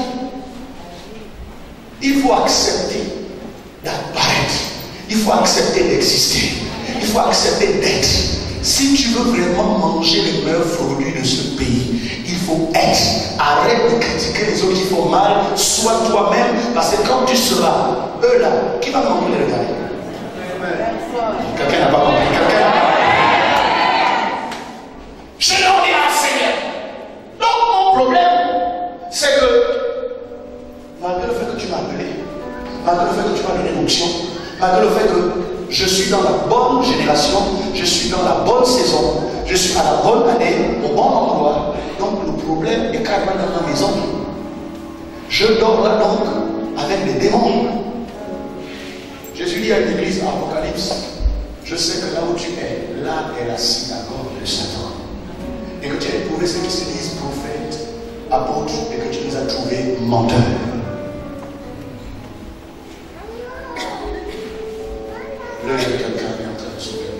Il faut accepter d'apparaître. Il faut accepter d'exister. Il faut accepter d'être. Si tu veux vraiment manger les meilleurs produits de ce pays, il faut être. Arrête de critiquer les autres qui font mal. Sois toi-même. Parce que quand tu seras, eux là, qui va m'envoyer les regarder? Quelqu'un n'a pas compris. Quelqu'un? Je leur dis à Seigneur. Donc mon problème, c'est que malgré le fait que tu m'as appelé, malgré le fait que tu m'as donné l'onction, malgré le fait que je suis dans la bonne génération, je suis dans la bonne saison, je suis à la bonne année, au bon endroit, donc le problème est carrément dans ma maison. Je dors là donc avec des démons. Jésus dit à l'église Apocalypse, je sais que là où tu es, là est la synagogue de Satan. Et que tu as éprouvé ceux qui se disent prophètes, apôtres, et que tu les as trouvés menteurs. L'œil de quelqu'un est en train de s'ouvrir.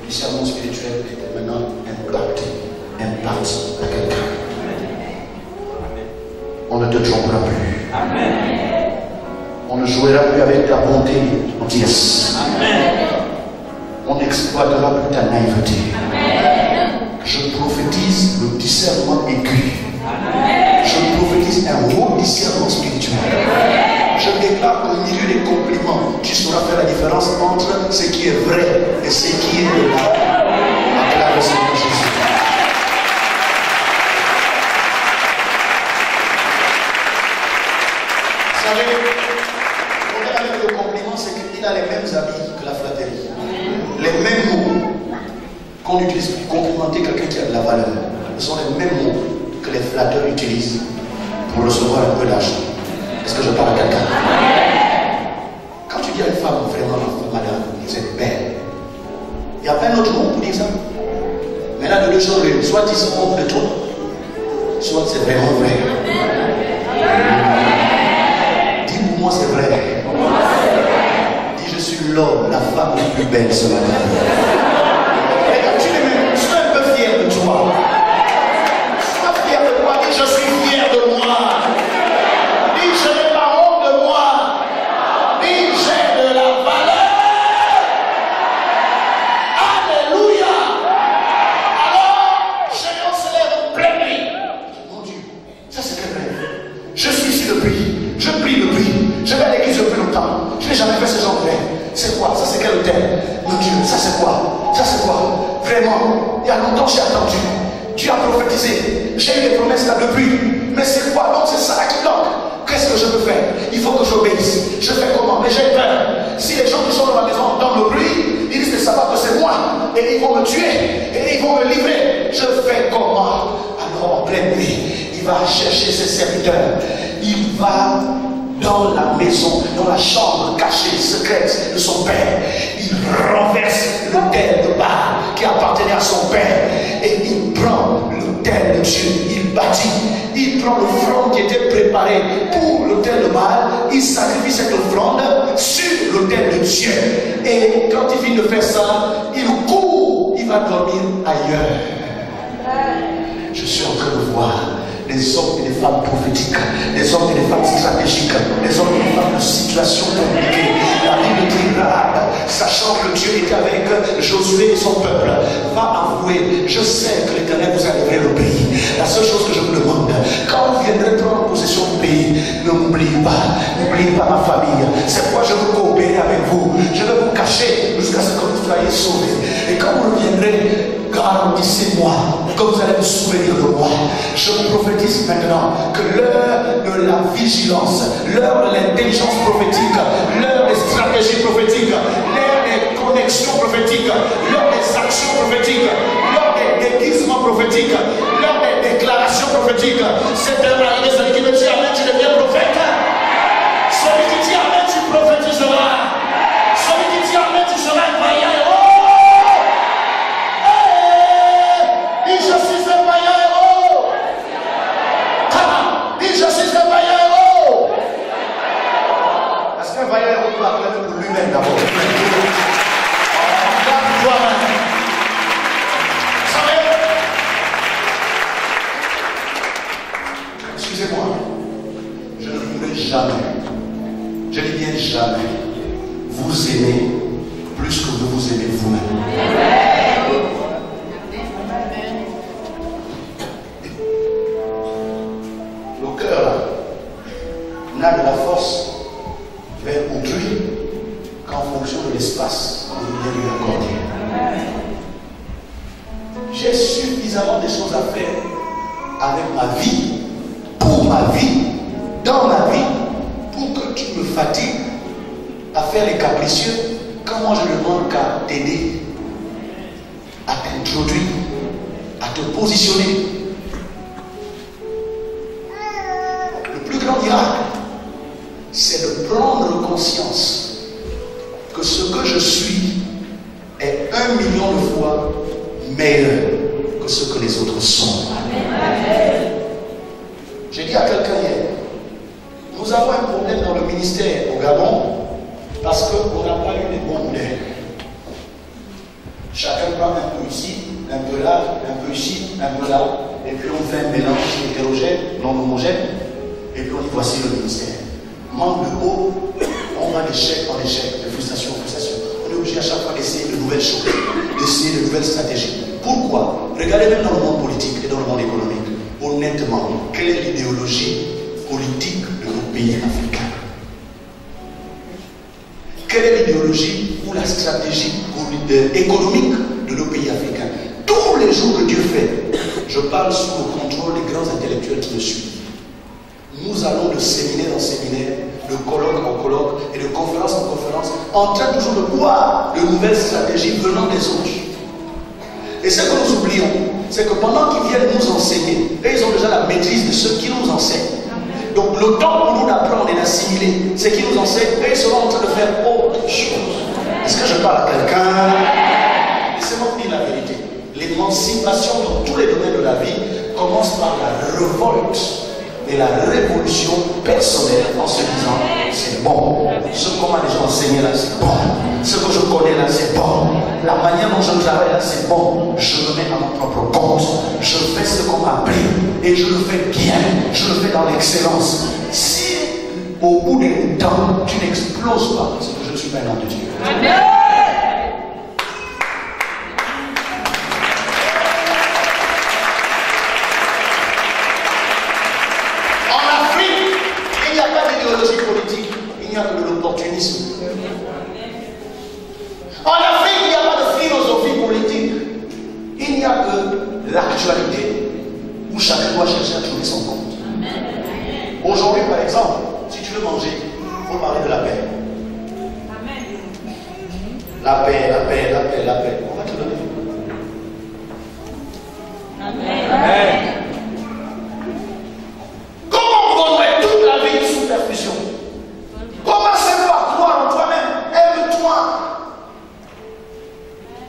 Le discernement spirituel est maintenant impacté à quelqu'un. On ne te trompera plus. Amen. On ne jouera plus avec ta bonté entière. Amen. n'exploitera plus ta naïveté. Je prophétise le discernement aigu. Je prophétise un haut discernement spirituel. Je déclare qu'au milieu des compliments, tu sauras faire la différence entre ce qui est vrai et ce qui est de là. Acclame le Seigneur Jésus. Vous savez, le problème avec le compliment, c'est qu'il a les mêmes habits que la flatterie. Les mêmes mots qu'on utilise pour complimenter quelqu'un qui a de la valeur. Ce sont les mêmes mots que les flatteurs utilisent pour recevoir un peu d'argent. Est-ce que je parle à quelqu'un? Quand tu dis à une femme, vraiment, madame, vous êtes belle, il n'y a pas un autre mot pour dire ça. Maintenant, de deux choses, soit ils se moquent de toi, soit c'est vraiment vrai. Dis pour moi, c'est vrai. Dis, je suis l'homme, la femme la plus belle ce matin. Tu sois un peu fier de toi. Sois fier de toi. Dis, je suis fier de moi. Dis, je n'ai pas honte de moi. Dis, j'ai de la valeur. Alléluia. Alors, Géant se lève en pleine nuit. Mon Dieu, ça c'est vrai. Je suis ici depuis. Je prie depuis. Je vais à l'église depuis longtemps. Je n'ai jamais fait ce genre de rêve. C'est quoi? Ça c'est quel hôtel? Mon Dieu, ça c'est quoi? Ça c'est quoi? Vraiment, il y a longtemps j'ai attendu. Tu as prophétisé. J'ai eu des promesses là depuis. Mais c'est quoi? Donc c'est ça qui bloque. Qu'est-ce que je peux faire? Il faut que j'obéisse. Je fais comment? Mais j'ai peur. Si les gens qui sont dans ma maison entendent le bruit, ils risquent de savoir que c'est moi. Et ils vont me tuer. Et ils vont me livrer. Je fais comment? Alors en pleine nuit, il va chercher ses serviteurs. Il va dans la maison, dans la chambre cachée, secrète de son père. Il renverse l'autel de Baal qui appartenait à son père. Et il prend l'autel de Dieu, il bâtit. Il prend l'offrande qui était préparée pour l'autel de Baal. Il sacrifie cette offrande sur l'autel de Dieu. Et quand il finit de faire ça, il court, il va dormir ailleurs. Je suis en train de voir des hommes et des femmes prophétiques, des hommes et des femmes stratégiques, des hommes et des femmes de situations compliquées. La Bible dit Rahab, sachant que Dieu était avec Josué et son peuple, va avouer, je sais que l'Éternel vous a livré le pays. La seule chose que je vous demande, quand vous viendrez prendre possession du pays, ne m'oubliez pas ma famille. C'est pourquoi je veux coopérer avec vous. Je vais vous cacher jusqu'à ce que vous soyez sauvés. Et quand vous reviendrez, garantissez-moi que vous allez vous souvenir de moi. Je prophétise maintenant que l'heure de la vigilance, l'heure de l'intelligence prophétique, l'heure des stratégies prophétiques, l'heure des connexions prophétiques, l'heure des actions prophétiques, l'heure des déguisements prophétiques, l'heure des déclarations prophétiques, c'est un arrivé. Celui qui me dit amen, tu deviens prophète. Celui qui dit amen, tu prophétiseras. Celui qui dit amen, tu seras un vaillant héros. Je suis un vaillant héros. Dis, je suis un vaillant héros. Parce qu'un vaillant héros doit apprendre pour lui-même d'abord. Regarde toi-même. Vous savez, excusez-moi, je ne pourrai jamais, je dis bien jamais, vous aimer plus que vous vous aimez vous-même. N'a de la force vers autrui qu'en fonction de l'espace qu'on vient lui accorder. J'ai suffisamment de choses à faire avec ma vie, pour ma vie, dans ma vie, pour que tu me fatigues à faire les capricieux quand moi je ne demande qu'à t'aider, à t'introduire, à te positionner. Le plus grand miracle, c'est de prendre conscience que ce que je suis est 1 million de fois meilleur que ce que les autres sont. J'ai dit à quelqu'un hier, nous avons un problème dans le ministère au Gabon parce qu'on n'a pas eu les bons modèles. Chacun prend un peu ici, un peu là, un peu ici, un peu là, et puis on fait un mélange hétérogène, non homogène, et puis on dit voici le ministère. Manque de haut, on va d'échec en échec, de frustration en frustration. On est obligé à chaque fois d'essayer de nouvelles choses. nouvelles stratégies. Pourquoi? Regardez même dans le monde politique et dans le monde économique. Honnêtement, quelle est l'idéologie politique de nos pays africains? Quelle est l'idéologie ou la stratégie économique de nos pays africains? Tous les jours que Dieu fait, je parle sous le contrôle des grands intellectuels qui me suivent. Nous allons de séminaire en séminaire, de colloque en colloque et de conférence en conférence, en train toujours de voir de nouvelles stratégies venant des autres. Et ce que nous oublions, c'est que pendant qu'ils viennent nous enseigner, eux, ils ont déjà la maîtrise de ce qu'ils nous enseignent. Donc le temps pour nous d'apprendre et d'assimiler ce qu'ils nous enseignent, eux, ils seront en train de faire autre chose. Est-ce que je parle à quelqu'un? Laissez-moi vous dire la vérité. L'émancipation dans tous les domaines de la vie commence par la révolte et la révolution personnelle en se disant c'est bon, ce qu'on m'a déjà enseigné là c'est bon, ce que je connais là c'est bon, la manière dont je travaille là c'est bon, je me mets à mon propre compte, je fais ce qu'on m'a appris et je le fais bien, je le fais dans l'excellence. Si au bout du temps tu n'exploses pas, c'est que je ne suis pas un homme de Dieu. Amen. Politique, il n'y a que de l'opportunisme. En Afrique, il n'y a pas de philosophie politique. Il n'y a que l'actualité où chacun doit chercher à trouver son compte. Aujourd'hui, par exemple, si tu veux manger, il faut parler de la paix. La paix, la paix, la paix, la paix. On va te donner. Amen. Comment conduire toute la vie sous perfusion? Commencez par croire en toi-même. Aime-toi.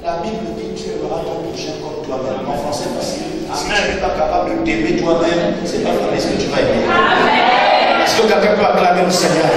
La Bible dit tu aimeras ton prochain comme toi-même. En français facile. Si tu n'es pas capable de t'aimer toi-même, c'est pas vrai ce que tu vas aimer. Est-ce que quelqu'un peut acclamer le Seigneur?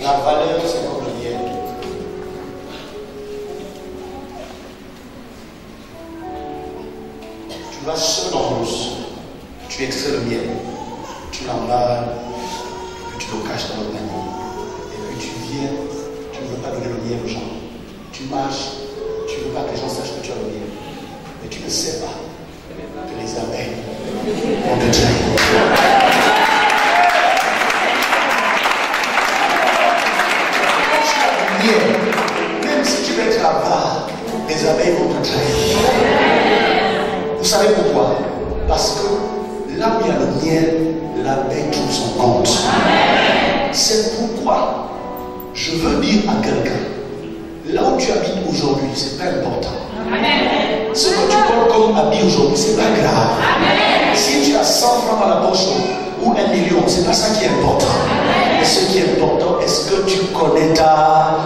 La valeur, c'est comme le miel. Tu vas seul en rousse, tu extrais le miel, tu l'emballes, et puis tu le caches dans le panier, et puis tu viens, tu ne veux pas donner le miel aux gens. Tu marches, tu ne veux pas que les gens sachent que tu as le miel. Mais tu ne sais pas que les abeilles vont te trahir. Tu as le miel. Même si tu veux être avare, les abeilles vont te trahir. Vous savez pourquoi? Parce que là où il y a le miel, l'abeille trouve son compte. C'est pourquoi je veux dire à quelqu'un, là où tu habites aujourd'hui, c'est pas important. Ce que tu portes comme habit aujourd'hui, c'est pas grave. Si tu as 100 francs dans la poche ou 1 million, c'est pas ça qui est important. Mais ce qui est important, est-ce que tu connais ta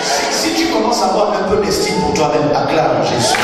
si tu commences à avoir un peu d'estime pour toi-même, acclame Jésus.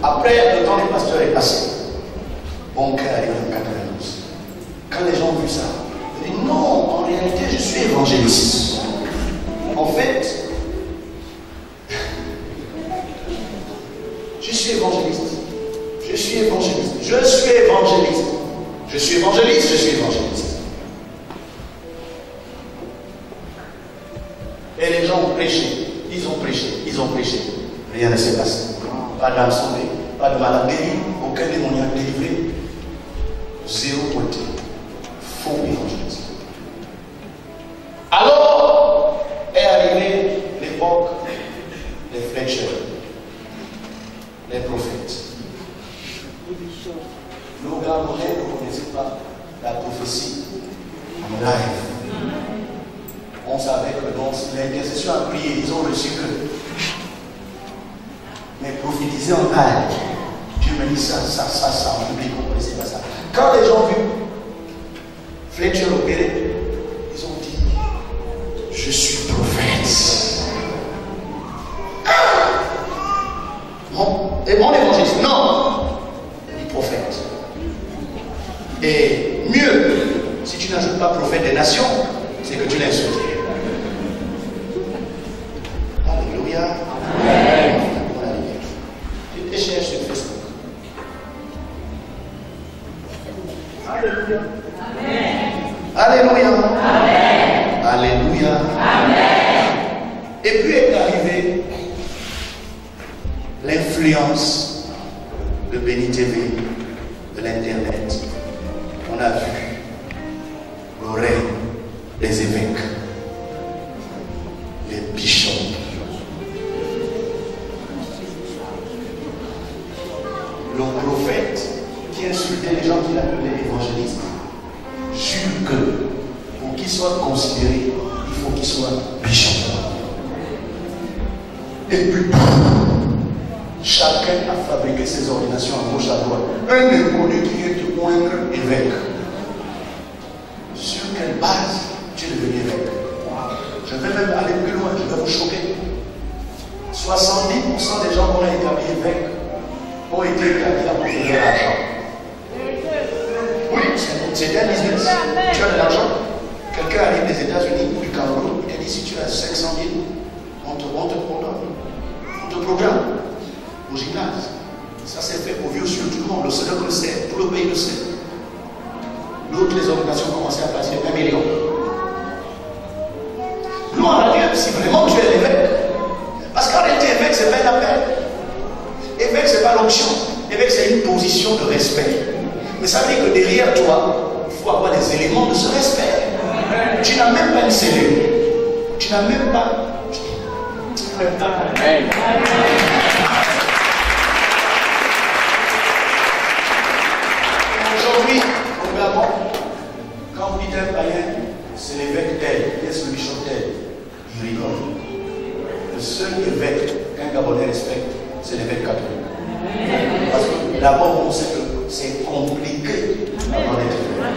Après, le temps des pasteurs est passé. Mon cœur arrive en 92. Quand les gens ont vu ça, ils disent non, en réalité, je suis évangéliste. En fait, je suis évangéliste. Je suis évangéliste. Je suis évangéliste. Je suis évangéliste. Je suis évangéliste. Et les gens ont prêché. Ils ont prêché. Ils ont prêché. Rien ne s'est passé. Pas d'âme sauvée, pas de malade guéri, aucun démoniaque délivré. Zéro pointé. Faux évangéliste. Alors est arrivée l'époque des Fletcher, les prophètes. Nos Gabonais ne connaissaient pas la prophétie en live. On savait que dans l'intercession a prié, ils ont reçu que. Mais prophétiser en live, Dieu me dit ça, en public, on ne connaissait pas ça. Quand les gens ont vu Fletcher opérer, ils ont dit, je suis prophète. Et mon évangéliste, non, il dit prophète. Et mieux, si tu n'ajoutes pas prophète des nations, c'est que tu l'as insulté. Alléluia. Amen. Je te cherche sur Facebook. Alléluia. Amen. Alléluia. Amen. Alléluia. Amen. Et puis est arrivée l'influence de Béni TV, de l'internet. On a vu le règne des évêques, les bishops. Le prophète qui insultait les gens qu'il appelait évangélistes jure que pour qu'il soit considéré, il faut qu'il soit bishop. Et puis, chacun a fabriqué ses ordinations à gauche à droite. Un inconnu qui vient te poindre évêque. Sur quelle base tu es devenu évêque? Je vais même aller plus loin, je vais vous choquer. 70% des gens qu'on a établi évêques ont été établis à cause de l'argent. Oui, c'est un business. Tu as de l'argent. Quelqu'un arrive des États-Unis ou du Cameroun, il te dit si tu as 500 000, on te programme au gymnase. Ça c'est fait pour vieux sur tout le monde. Le Seigneur le sait, tout le pays le sait. D'autres, les organisations commençaient à passer 1 million. Gloire à Dieu, si vraiment tu es l'évêque. Parce qu'en réalité, évêque, c'est pas un appel. Évêque, c'est pas l'onction. Évêque, c'est une position de respect. Mais ça veut dire que derrière toi, il faut avoir des éléments de ce respect. Tu n'as même pas une cellule. Tu n'as même pas. Aujourd'hui, au Gabon, quand vous dites un païen, c'est l'évêque tel, est-ce le bishop tel? Il rigole. Le seul évêque qu'un Gabonais respecte, c'est l'évêque catholique. Parce que d'abord, on sait que c'est compliqué avant d'être évêque.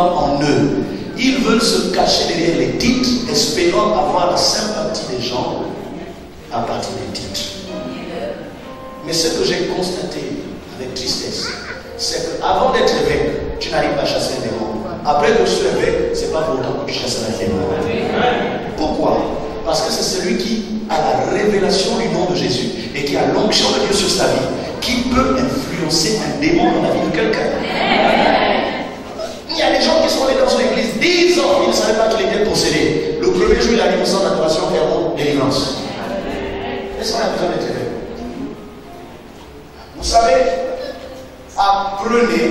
croient en eux. Ils veulent se cacher derrière les titres, espérant avoir la sympathie des gens à partir des titres. Mais ce que j'ai constaté avec tristesse, c'est qu'avant d'être évêque, tu n'arrives pas à chasser un démon. Après que tu sois évêque, ce n'est pas pour autant que tu chasses un démon. Pourquoi? Parce que c'est celui qui a la révélation du nom de Jésus et qui a l'onction de Dieu sur sa vie, qui peut influencer un démon dans la vie de quelqu'un. Il y a des gens qui sont allés dans son église 10 ans, ils ne savaient pas qu'il était possédé. Le premier jour, il a dit au centre d'adoration, Fermont, délivrance. Est-ce qu'on a besoin d'être évêque? Vous savez, apprenez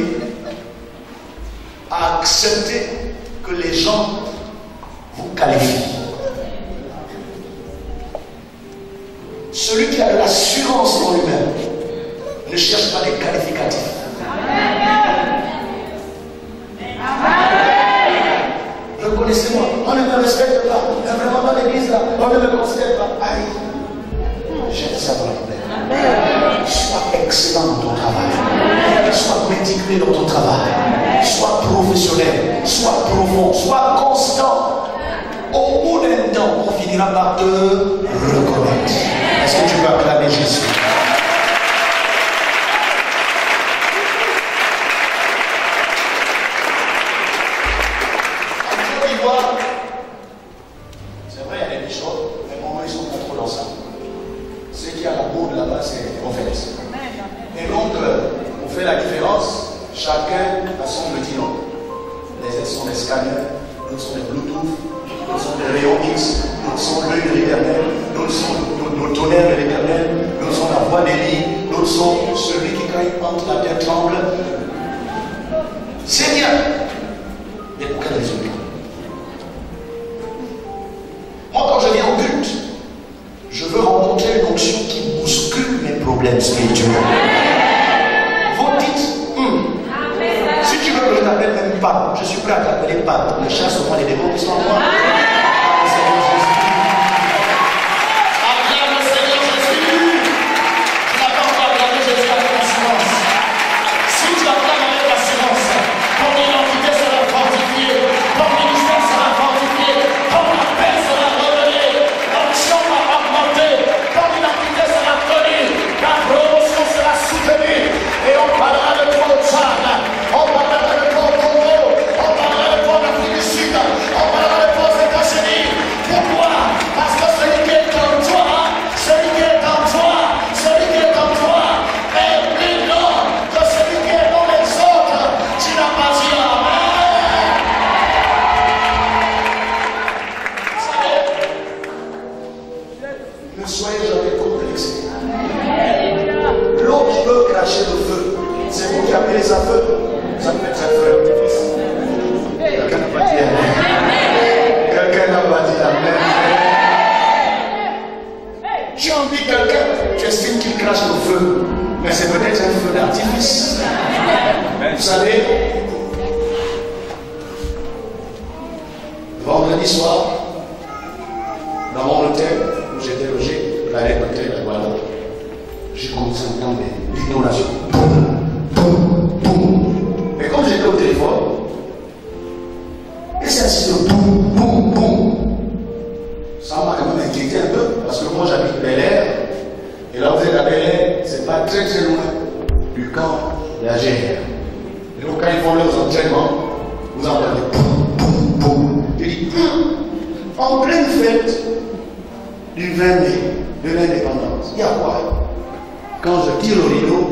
à accepter que les gens vous qualifient. Celui qui a de l'assurance en lui-même ne cherche pas des qualificatifs. Reconnaissez-moi, on ne me respecte pas, vraiment dans l'église là, on ne me considère pas. Aïe, j'aime ça pour la problème. Sois excellent dans ton travail, sois méticuleux dans ton travail, sois professionnel, sois profond, sois constant. Au bout d'un temps, on finira par te reconnaître. Est-ce que tu veux acclamer Jésus? C'est vrai, il y a des bishops, mais pour moi, ils ne sont pas trop dans ça. Ce qui a la bourde là-bas, c'est les prophètes. Et donc, on fait la différence. Chacun a son petit nom. Les uns sont des scanners, d'autres sont des Bluetooth, d'autres sont des rayons X, d'autres sont l'œil de l'Éternel, d'autres sont nos tonnerres de l'Éternel, d'autres sont la voix d'Élie, d'autres sont celui qui, quand il entre, la terre tremble. C'est bien. Mais pour quel résultat? Moi, quand je viens au culte, je veux rencontrer une onction qui bouscule mes problèmes spirituels. Vos titres, si tu veux que je t'appelle même pape, je suis prêt à t'appeler pape. Ne chasse au moins les démons qui sont en moi. Acclame le Seigneur Jésus. Tu n'as pas encore acclamé Jésus avec assurance. Si tu acclames avec assurance, ton identité sera fortifiée, ton ministère sera fortifié, ton appel sera relevé, l'onction va augmenter, ton identité sera connue, ta promotion sera soutenue, et on parlera de toi au Tchad, on parlera de toi au Congo, on parlera de toi en Afrique du Sud, on parlera de toi aux États-Unis. Pourquoi? Parce que celui qui est en toi, celui qui est en toi, celui qui est en toi est plus grand que celui qui est dans les autres. Tu n'as pas dit Amen. Vous savez, ne soyez jamais complexés. L'eau qui peut cracher le feu, c'est vous qui appelez ça feu. Ça peut être un feu d'artifice. Quelqu'un n'a pas dit Amen. Quelqu'un n'a pas dit Amen. Tu envies quelqu'un, tu estimes qu'il crache le feu, mais c'est peut-être un feu d'artifice. Vous savez, vendredi soir, dans mon hôtel où j'étais logé, l'année hôtel, voilà, j'ai commencé à entendre des détonations. Boum, boum, boum. Mais comme j'étais au téléphone, et c'est assis de boum, boum, boum. Ça m'a quand même inquiété un peu, parce que moi j'habite Bel Air, et là où vous êtes à Bel Air, c'est pas très très loin du camp de la GR. Et donc quand ils font leurs entraînements, vous entendez boum, boum, boum. Je dis, en pleine fête du 20 mai, de l'indépendance, il y a quoi? Quand je tire au rideau,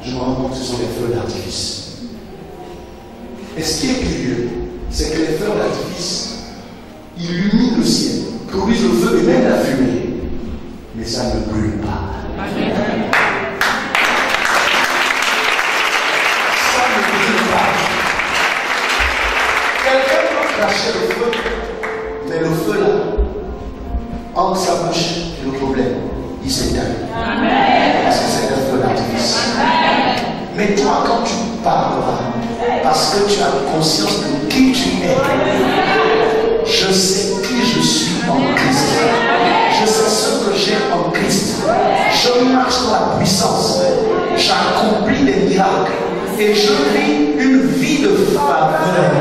je me rends compte que ce sont des feux d'artifice. Et ce qui est curieux, c'est que les feux d'artifice illuminent le ciel, produisent le feu et même la fumée, mais ça ne brûle pas. Ça ne brûle pas. Quelqu'un peut cracher le feu, mais le feu là, entre sa bouche et le problème, il s'éteint. Parce que c'est un feu d'artifice. Mais toi, quand tu parleras, parce que tu as conscience de qui tu es, je sais qui je suis en Christ. Je sais ce que j'ai en Christ. Je marche dans la puissance. J'accomplis des miracles. Et je vis une vie de faveur.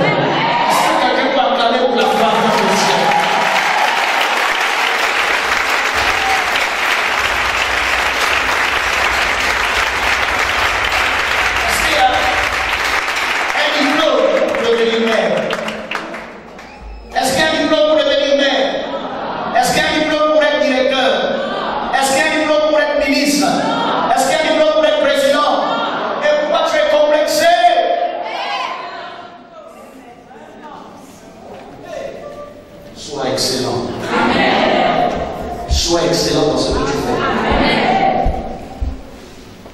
Sois excellent dans ce que tu fais.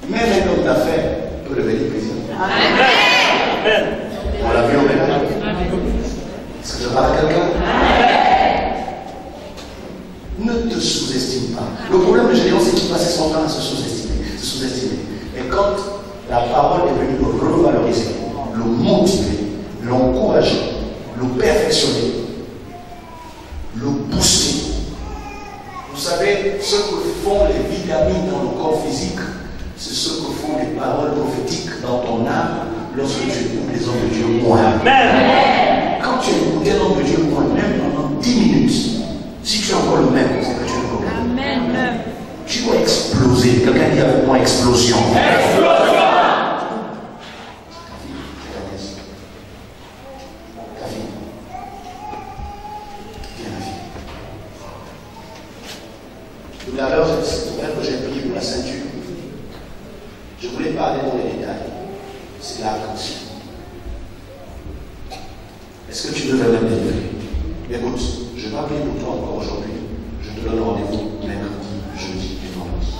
Même un homme d'affaires peut devenir président. On l'a vu en même temps. Est-ce que je parle à quelqu'un? Ne te sous-estime pas. Le problème de Gédéon, c'est qu'il passait son temps à se sous-estimer. Et quand la parole est venue le revaloriser, le motiver, l'encourager, le perfectionner, le pousser. Vous savez, ce que font les vitamines dans le corps physique, c'est ce que font les paroles prophétiques dans ton âme lorsque tu écoutes les hommes de Dieu moins. Quand tu écoutes un homme de Dieu moins, même pendant 10 minutes, si tu es encore le même, c'est que tu es le problème. Amen. Tu vas exploser. Quelqu'un dit avec moi explosion. Explosion. Ta fille. Viens, ma fille. Tout à l'heure, c'est pour elle que j'ai prié pour la ceinture. Je voulais parler dans les détails. C'est l'arc-en-ciel. Est-ce que tu veux vraiment délivrer? Écoute, je vais pas prier pour toi encore aujourd'hui. Je te donne rendez-vous mercredi, jeudi et vendredi.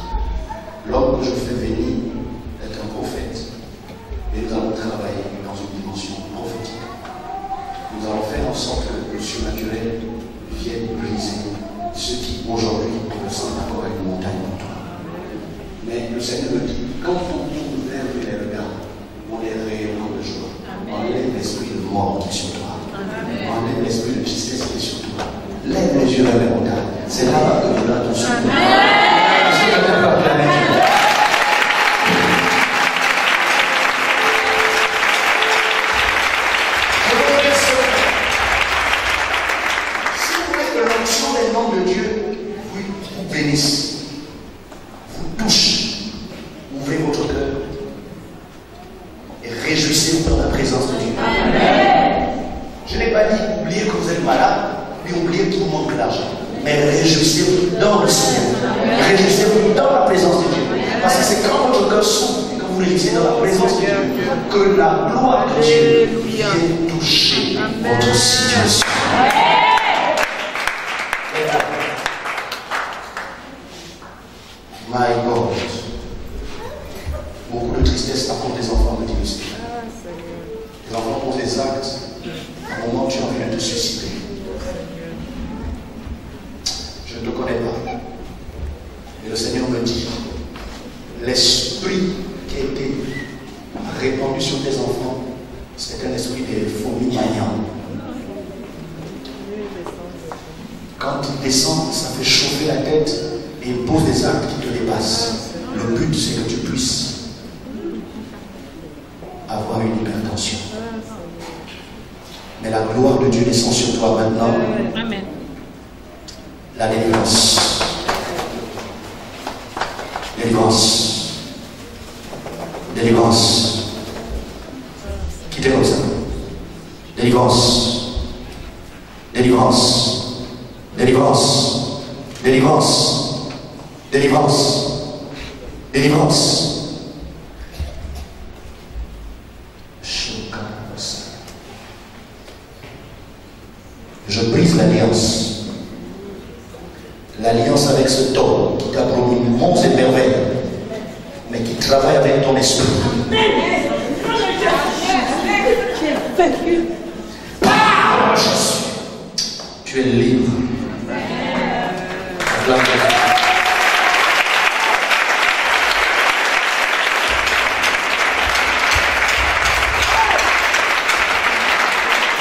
L'homme que je fais venir est un prophète. Et nous allons travailler dans une dimension prophétique. Nous allons faire en sorte que le surnaturel vienne briser ce qui aujourd'hui me semble encore une montagne pour toi. Mais le Seigneur me dit, quand on tourne vers lui les regards, on est réellement de joie. On lève l'esprit de mort qui est sur toi. On lève l'esprit de tristesse qui est sur toi. Lève les yeux vers les montagnes. C'est là-bas que tu as ton secours. Est-ce que quelqu'un peut acclamer Dieu? Je vous laisse. Si vous voulez que l'onction des noms de Dieu vous bénisse, vous touche, ouvrez votre cœur et réjouissez-vous dans la présence de Dieu. Amen. Je n'ai pas dit oubliez que vous êtes malade, mais oubliez qu'il vous manque d'argent. Mais réjouissez-vous dans le Seigneur. Réjouissez-vous dans la présence de Dieu. Parce que c'est quand votre cœur s'ouvre et que vous réjouissez dans la présence de Dieu que la gloire de Dieu vient toucher votre situation. My God. Beaucoup de tristesse à cause des enfants de Dieu. Les enfants posent des actes. À un moment, tu as envie de te suicider. Je ne te connais pas. Et le Seigneur me dit, l'esprit qui a été répandu sur tes enfants, c'est un esprit de fourmis maniant. Quand il descend, ça fait chauffer la tête et il pose des actes qui te dépassent. Le but, c'est que tu puisses avoir une hypertension. Mais la gloire de Dieu descend sur toi maintenant. Amen. La délivrance. Délivrance. Délivrance. Quittez comme ça. Délivrance. Délivrance. Délivrance. Délivrance. Délivrance. Délivrance. Je brise l'alliance. L'alliance avec ce homme qui t'a promis monts et merveilles, mais qui travaille avec ton esprit. Parle, Jésus. Tu es libre.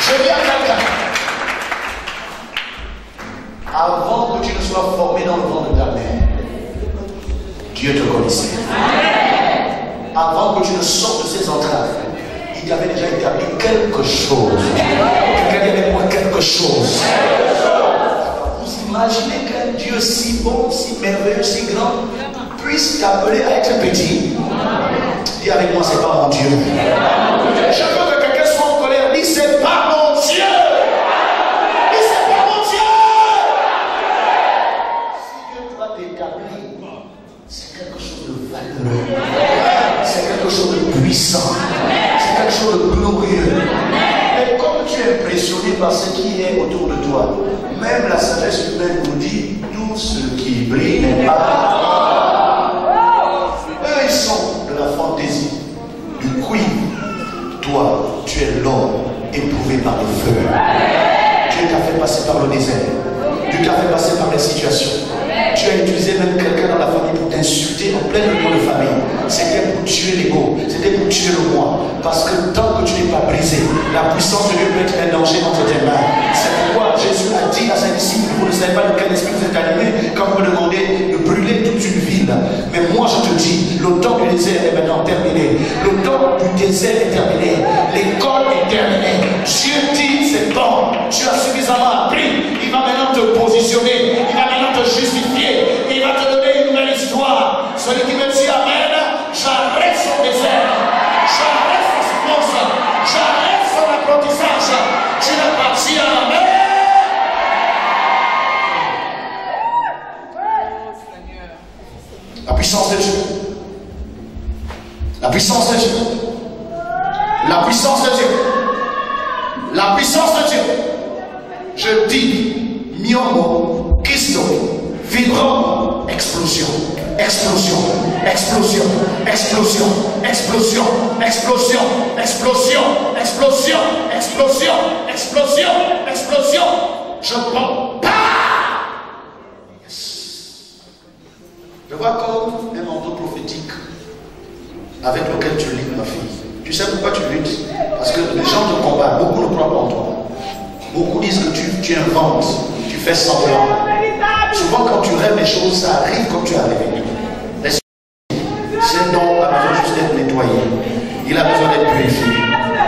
Je dis à quelqu'un, avant que tu ne sois formé dans le ventre de ta mère, Dieu te connaissait. Avant que tu ne sortes de ses entrailles, il t'avait déjà établi quelque chose. Quelqu'un dit avec moi quelque chose. Vous imaginez qu'un Dieu si bon, si merveilleux, si grand puisse t'appeler à être petit? Dis avec moi, c'est pas mon Dieu. Je veux que quelqu'un soit en colère. Dis, c'est pas mon Dieu. C'est quelque chose de puissant. C'est quelque chose de glorieux. Et comme tu es impressionné par ce qui est autour de toi, même la sagesse humaine nous dit tout ce qui par les situations. Tu as utilisé même quelqu'un dans la famille pour t'insulter en pleine réunion de famille. C'était pour tuer l'ego, c'était pour tuer le moi. Parce que tant que tu n'es pas brisé, la puissance de Dieu peut être un danger entre tes mains. C'est pourquoi Jésus a dit à ses disciples, vous ne savez pas de quel esprit vous êtes animé, quand vous me demandez de brûler toute une ville. Mais moi je te dis, le temps du désert est maintenant terminé. Le temps du désert est terminé. L'école est terminée. Dieu dit, c'est bon, tu as suffisamment appris. Il va maintenant te positionner, il va maintenant te justifier, il va te donner une nouvelle histoire. Celui qui me dit amen, j'arrête son désert, j'arrête sa souffrance, j'arrête son apprentissage. Tu n'appartiens à amen. La puissance de Dieu. La puissance de Dieu. La puissance de Dieu. La puissance de Dieu. Je dis, miomo, Christo, vibrant, explosion, explosion, explosion, explosion, explosion, explosion, explosion, explosion, explosion, explosion, explosion. Je prends pas. Je vois comme un manteau prophétique avec lequel tu luttes, ma fille. Tu sais pourquoi tu luttes? Parce que les gens te combattent, beaucoup ne croient pas en toi. Beaucoup disent que tu inventes, tu fais semblant. Souvent quand tu rêves les choses, ça arrive comme tu as rêvé. C'est donc a besoin juste d'être nettoyé. Il a besoin d'être purifié.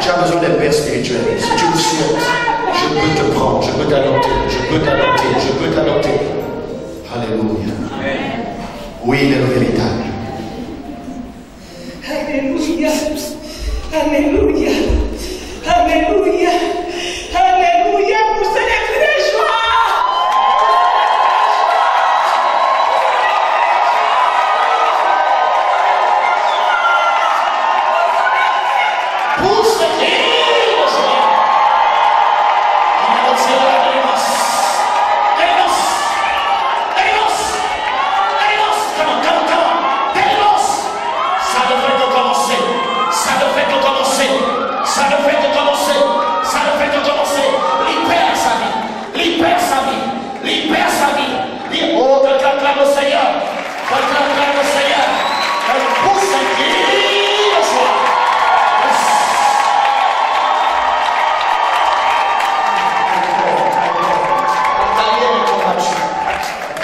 Tu as besoin d'être père spirituel. Si tu le souhaites, je peux te prendre, je peux t'adopter, je peux t'adopter, je peux t'adopter. Alléluia. Oui, il est le véritable. Alléluia. Alléluia. Alléluia. Alléluia pour ce cri de joie. Pour ce cri de joie. Ça ne fait que commencer. Ça ne fait que commencer. Ça ne fait que commencer. Ça ne fait que commencer. Libère sa vie. Libère sa vie. Libère sa vie. Oh, quelqu'un clame au Seigneur. Quelqu'un clame au Seigneur. Elle pousse un cri de joie.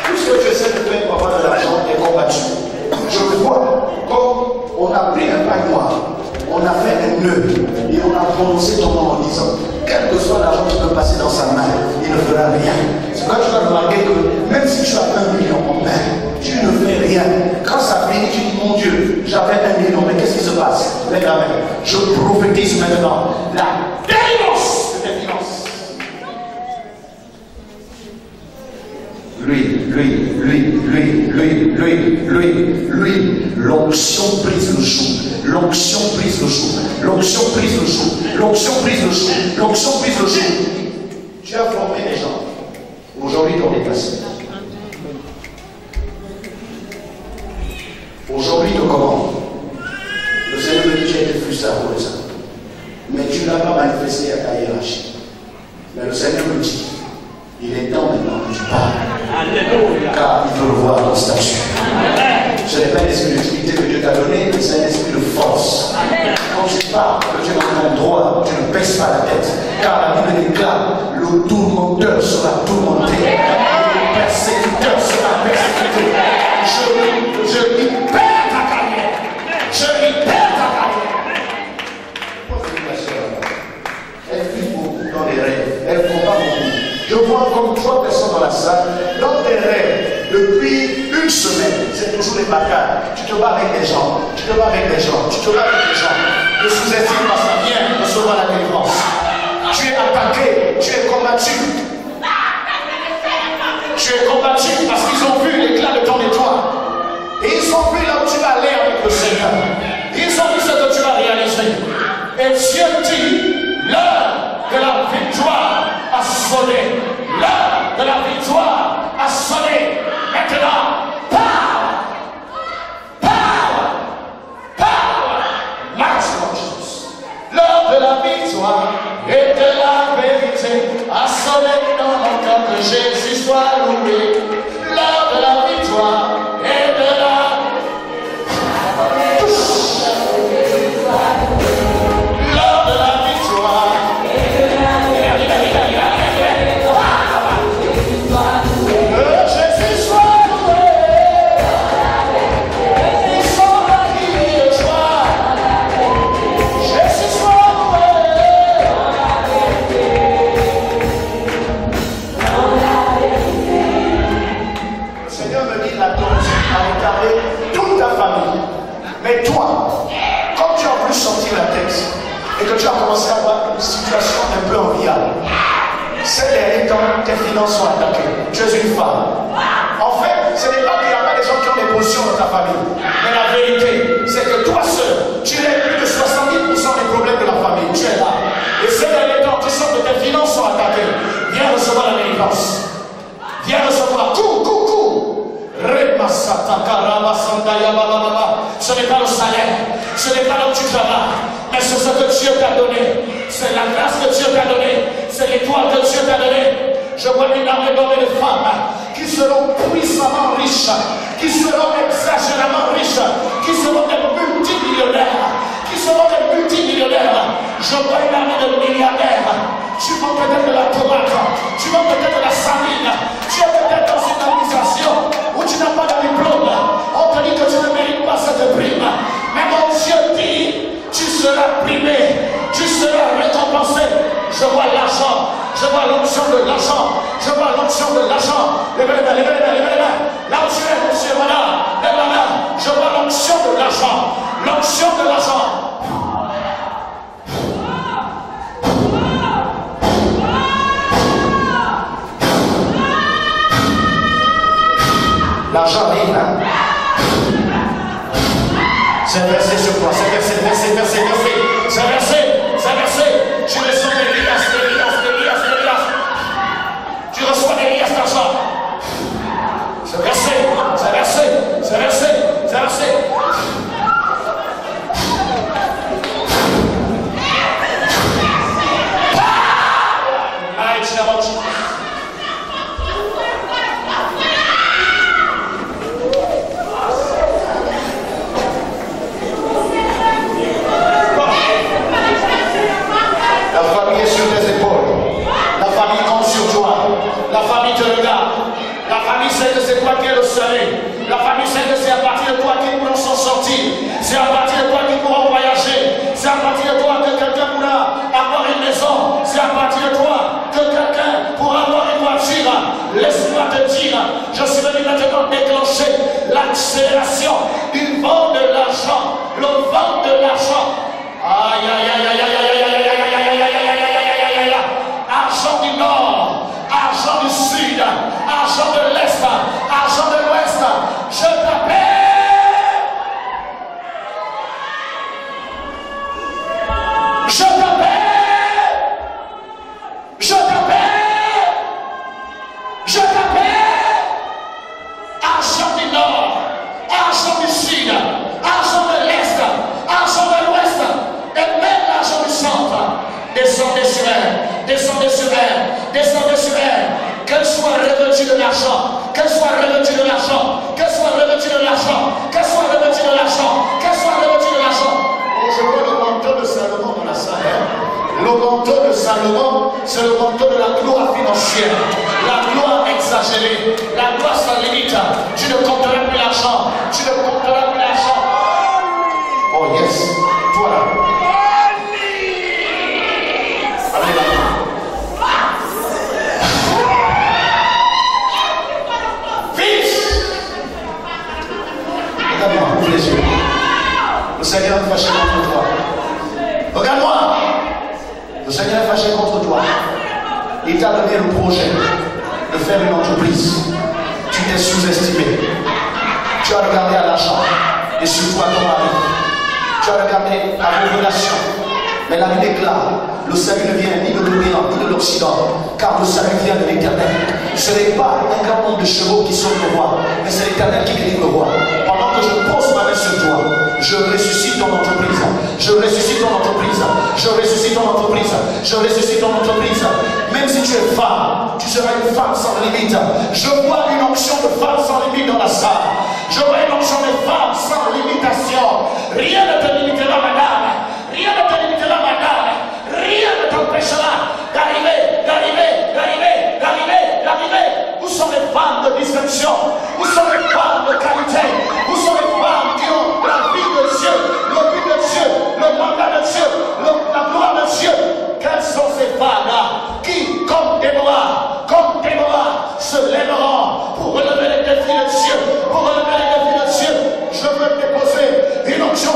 Tout ce que j'essaie de faire pour avoir de l'argent est combattu. Je vois comme on a pris un pain noir, on a fait un nœud et on a prononcé ton nom en disant, quel que soit l'argent qui peut passer dans sa main, il ne fera rien. C'est quand tu vas remarquer que même si tu as 1 million en main, tu ne fais rien. Quand ça finit, tu dis, mon Dieu, j'avais 1 million, mais qu'est-ce qui se passe? Lève la main. Je prophétise maintenant la délivrance de tes finances. L'onction brise le joug, l'onction brise le joug, l'onction brise le joug, l'onction brise le joug, l'onction brise le joug. Tu as formé des gens, aujourd'hui ils t'ont déplacé. Aujourd'hui te commande. Le Seigneur me dit que tu as été frustré à cause de ça. Mais tu n'as pas manifesté à ta hiérarchie. Mais le Seigneur me dit, il est temps maintenant que tu parles. Alléluia. Car il veut revoir ton statut. Ce n'est pas l'esprit d'utilité que Dieu t'a donné, mais c'est un esprit de force. Quand tu parles, que tu es dans ton droit, tu ne baisses pas la tête. Car la Bible déclare, le tourmenteur sera tourmenté. Et le persécuteur sera persécuté. Je libère ta carrière. Je libère ta carrière. Pourquoi ma soeur? Elle vit beaucoup dans les rêves. Elle combat beaucoup. Je vois comme 3 personnes dans la salle, dans tes rêves, depuis une semaine, c'est toujours des batailles. Tu te bats avec des gens, tu te bats avec des gens, tu te bats avec des gens. Ne sous-estime pas ça, viens recevoir la délivrance. Tu es attaqué, tu es combattu. Tu es combattu parce qu'ils ont vu l'éclat de ton étoile. Et ils ont vu là où tu vas aller avec le Seigneur. Ils ont vu ce que tu vas réaliser. Et Dieu dit, l'heure de la victoire a sonné. L'heure de la victoire a sonné. Maintenant, power! Power! Power! Maximum chose. L'heure de la victoire et de la vérité a sonné dans mon cœur, que Jésus soit loué. Mais toi, comme tu as voulu sortir la tête et que tu as commencé à avoir une situation un peu enviable, ces derniers temps, tes finances sont attaquées. Tu es une femme. En fait, ce n'est pas qu'il n'y a pas des gens qui ont des positions dans ta famille. Mais la vérité, c'est que toi seul, tu règles plus de 70% des problèmes de la famille. Tu es là. Et ces derniers temps, tu sens que tes finances sont attaquées. Viens recevoir la délivrance. Viens recevoir. Cours. Ce n'est pas le salaire. Ce n'est pas là où tu travailles. Mais c'est ce que Dieu t'a donné. C'est la grâce que Dieu t'a donnée. C'est l'étoile que Dieu t'a donnée. Je vois une armée d'hommes et de femmes qui seront puissamment riches, qui seront exagérément riches, qui seront des multimillionnaires, Je vois une armée de milliardaires. Tu vas peut-être de la tomate, tu vas peut-être de la saline, tu es peut-être dans une organisation où tu n'as pas de diplôme. On te dit que tu ne mérites pas cette prime. Mais mon Dieu dit, tu seras primé, tu seras récompensé. Je vois l'argent, je vois l'onction de l'argent, je vois l'onction de l'argent. Lève-les-mains, lève-les-mains, lève-les-mains. Là où tu es, monsieur, voilà, lève-la-main. Je vois l'onction de l'argent, l'onction de l'argent. L'argent arrive, hein? C'est versé sur toi, c'est versé. Tu reçois des liasses. Tu reçois des liasses d'argent. C'est versé. Allez, tu avances. La famille te regarde. La famille sait que c'est toi qui es le salut. La famille sait que c'est à partir de toi qu'ils pourront s'en sortir. C'est à partir de toi qu'ils pourront voyager. C'est à partir de toi que quelqu'un pourra avoir une maison. C'est à partir de toi que quelqu'un pourra avoir une voiture. Laisse-moi te dire, je suis venu maintenant déclencher l'accélération du vent de l'argent. Le vent de l'argent. Argent du nord, argent du sud, argent de l'est, argent de l'ouest, je t'appelle. Argent du nord, argent du sud, argent de l'est, argent de l'ouest, et même l'argent du centre. Descendez sur elle, qu'elle soit revêtue de l'argent, qu'elle soit revêtue de l'argent. Oh, je vois le manteau de Salomon dans la salle. Le manteau de Salomon, c'est le manteau de la gloire financière, la gloire exagérée, la gloire sans limite. Tu ne compteras plus l'argent, Oh yes, toi là. Ouvre les yeux. Le Seigneur est fâché contre toi. Regarde-moi. Le Seigneur est fâché contre toi. Il t'a donné le projet de faire une entreprise. Tu t'es sous-estimé. Tu as regardé à l'argent et surtout à ton mari. Tu as regardé à vos relations. Mais la Bible déclare, le salut ne vient ni de l'Orient ni de l'Occident, car le salut vient de l'Éternel. Ce n'est pas un grand nombre de chevaux qui sauve le roi, mais c'est l'Éternel qui délivre le roi. Pendant que je pose ma main sur toi, je ressuscite ton entreprise. Même si tu es femme, tu seras une femme sans limite. Je vois une onction de femme sans limite dans la salle. Je vois une onction de femme sans limitation. Rien ne te limitera, madame. Rien ne t'empêchera d'arriver. Où sont les femmes de distinction? Où sont les femmes de qualité? Où sont les femmes qui ont la vie de Dieu, le but de Dieu, le mandat de Dieu, la gloire de Dieu? Quelles sont ces femmes-là qui, comme Déborah, se lèveront pour relever les défis de Dieu, Je veux déposer une onction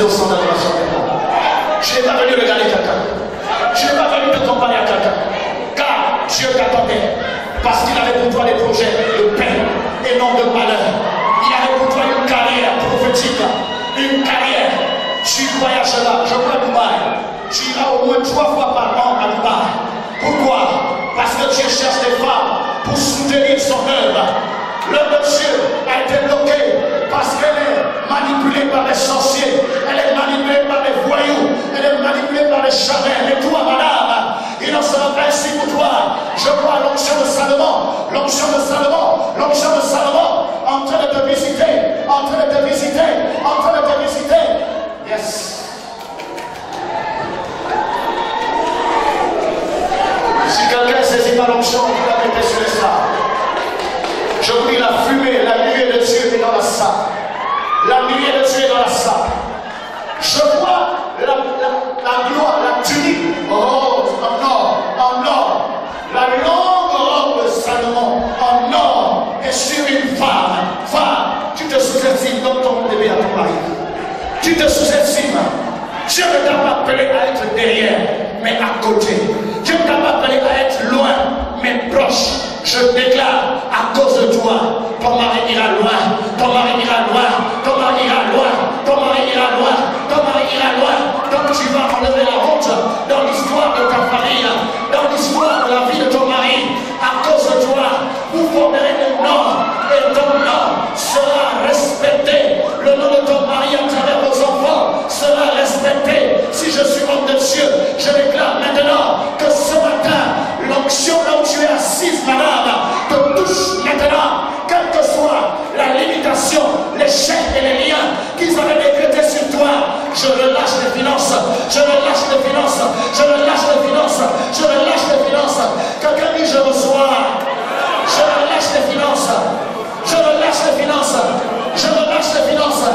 au centre d'adoration. Je n'ai pas venu regarder quelqu'un. Je n'ai pas venu te comparer à quelqu'un. Car Dieu t'attendait. Parce qu'il avait pour toi des projets de paix et non de malheur. Il avait pour toi une carrière prophétique. Une carrière. Tu voyageras. Je vois Dubaï. Tu iras au moins 3 fois par an à Dubaï. Pourquoi? Parce que Dieu cherche des femmes pour soutenir son œuvre. L'œuvre de Dieu a été bloquée parce qu'elle est manipulée par les sorciers, elle est manipulée par les voyous, elle est manipulée par les charrettes. Et toi, madame, il n'en sera pas ainsi pour toi. Je vois l'onction de Salomon, l'onction de Salomon, l'onction de Salomon en train de te visiter, en train de te visiter, en train de te visiter. Yes. Si quelqu'un saisit pas l'onction, vous la mettez sur les sables. Je vous dis, la fumée, la nuée de Dieu est dans la salle. La nuée de Dieu est dans la salle. Je vois la gloire, la tunique rose en or. La longue robe de Salomon en or est sur une femme. Femme, tu te sous-estimes comme ton bébé à ton mari. Tu te sous-estimes. Dieu ne t'a pas appelé à être derrière, mais à côté. Dieu ne t'a pas appelé à être loin, mais proche. Je déclare, à cause de toi, ton mari ira loin, ton mari ira loin, ton mari ira loin, ton mari ira loin, ton mari ira loin. Donc tu vas enlever la honte dans l'histoire de ta famille, dans l'histoire de la vie de ton mari. À cause de toi, vous formerez un nom et ton nom sera respecté. Le nom de ton mari à travers vos enfants sera respecté. Si je suis homme de Dieu, je déclare maintenant que ce matin, l'onction là où tu es assise, madame, te touche maintenant, quelle que soit la limitation, les chaînes et les liens qu'ils avaient décrétés sur toi. Je relâche les finances, je relâche les finances, je relâche les finances, je relâche les finances. Quelqu'un dit je reçois, je relâche les finances, je relâche les finances, je relâche les finances.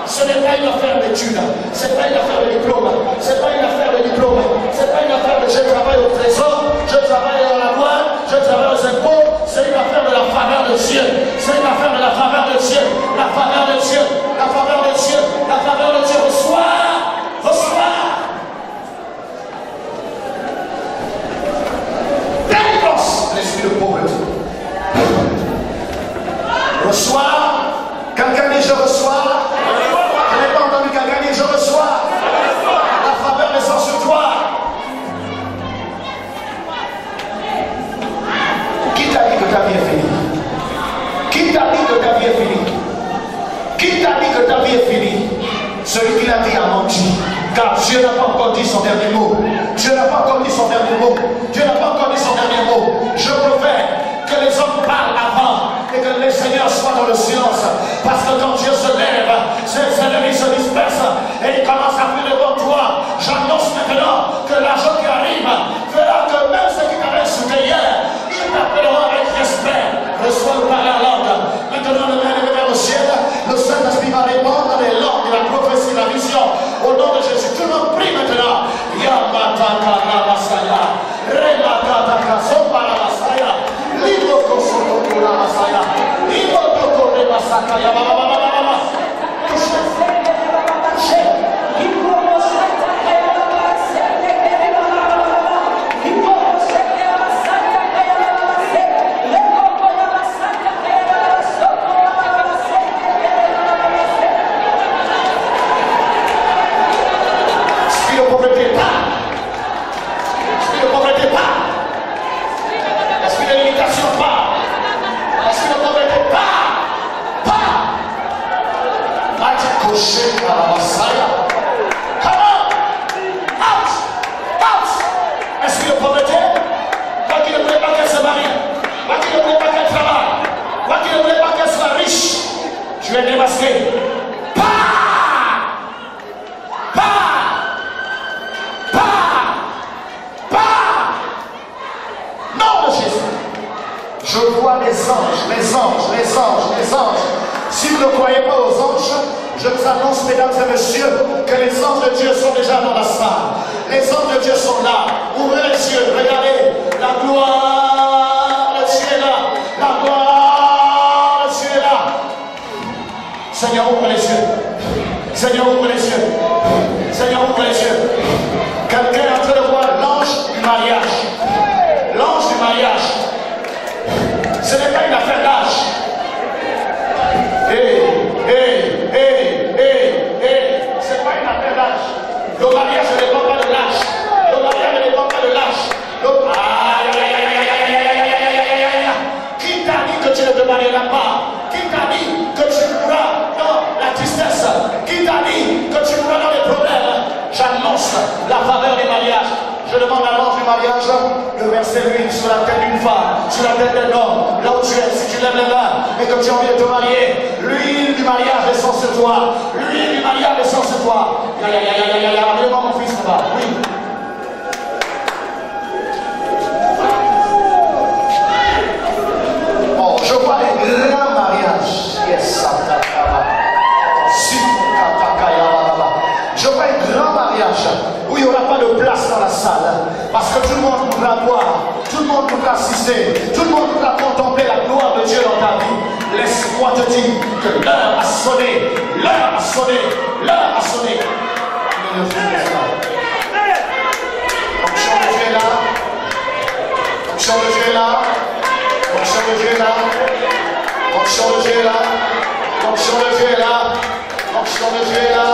Ce n'est pas une affaire d'études, ce n'est pas une affaire de diplôme, ce n'est pas une affaire de diplôme, ce n'est pas une affaire de je travaille au trésor, je travaille dans la douane, je travaille aux impôts, c'est une affaire de la faveur de Dieu, c'est une affaire de la faveur de Dieu, la faveur de Dieu, la faveur de Dieu, la faveur de Dieu. Reçois, reçois. Délivrance, l'esprit de pauvreté. Reçois, quelqu'un dit je reçois. Je n'ai pas entendu quelqu'un dire je reçois. La faveur descend sur toi. Qui t'a dit que ta vie est finie? Qui t'a dit que ta vie est finie? Qui t'a dit que ta vie est finie? Celui qui l'a dit a menti. Car Dieu n'a pas encore dit son dernier mot. Dieu n'a pas encore dit son dernier mot. Dieu n'a pas encore dit son dernier mot. Je préfère que les hommes parlent avant et que les seigneurs soient dans le silence. Parce que quand Dieu se lève, ses ennemis se dispersent et ils commencent à fuir devant toi. J'annonce maintenant que l'argent qui arrive fera que même ceux qui t'avaient insulté hier, ils t'appelleront avec respect. Reçois le parler en langue. Maintenant, le main levé vers le ciel, le Saint-Esprit va répondre dans les langues de la prophétie, la vision. Au nom de Jésus, tout le monde prie maintenant. Yamataka Ramasaya, Remataka Soparabasaya, Liboko Sotokurabasaya, Liboko Remasakaya, Baba. Si vous ne croyez pas aux anges, je vous annonce, mesdames et messieurs, que les anges de Dieu sont déjà dans la salle. Les anges de Dieu sont là. Ouvrez les yeux, regardez. La gloire de Dieu est là. La gloire de Dieu est là. Seigneur, ouvre les yeux. Seigneur, ouvre les yeux. Seigneur, ouvre les yeux. Quelqu'un est en train de voir l'ange du mariage. L'ange du mariage. Ce n'est pas une affaire d'âge. C'est pas une affaire d'âge. Le mariage ne dépend pas de l'âge. Le mariage ne dépend pas de l'âge. Qui t'a dit que tu ne te marieras pas? Qui t'a dit que tu mourras dans la tristesse? Qui t'a dit que tu mourras dans les problèmes? J'annonce la faveur des mariages. Je demande à l'ange du mariage de verser l'huile sur la tête d'une femme, sur la tête d'un homme, là où tu es, si tu lèves les mains et que tu as envie de te marier, l'huile du mariage descend sur toi. L'huile du mariage descend sur toi. Amenez-moi mon fils là-bas. Oui. Oh, je vois un grand mariage. Yes, je vois un grand mariage où il n'y aura pas de place dans la salle parce que tout le monde voudra voir, tout le monde voudra assister, tout le monde voudra contempler la gloire de Dieu dans ta vie. Laisse-moi te dire que l'heure a sonné, l'heure a sonné, l'heure a sonné. Onction de Dieu est là, onction de Dieu est là, onction de Dieu est là, onction de Dieu est là, onction de Dieu est là, onction de Dieu est là.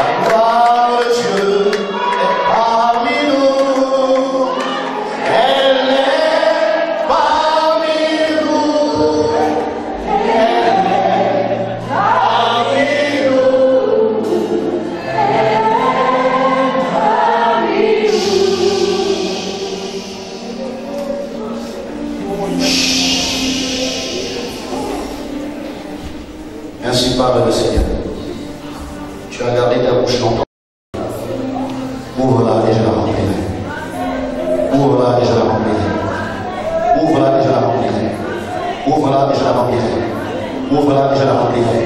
La gloire de Dieu est parmi nous. Elle est parmi nous. Elle est parmi nous. Elle est parmi nous. Ainsi parle le Seigneur. Tu as gardé ta bouche longtemps. Ouvre-la et je la remplirai. Ouvre-la et je la remplirai. Ouvre-la et je la remplirai. Ouvre-la et je la remplirai. Ouvre-la et je la remplirai.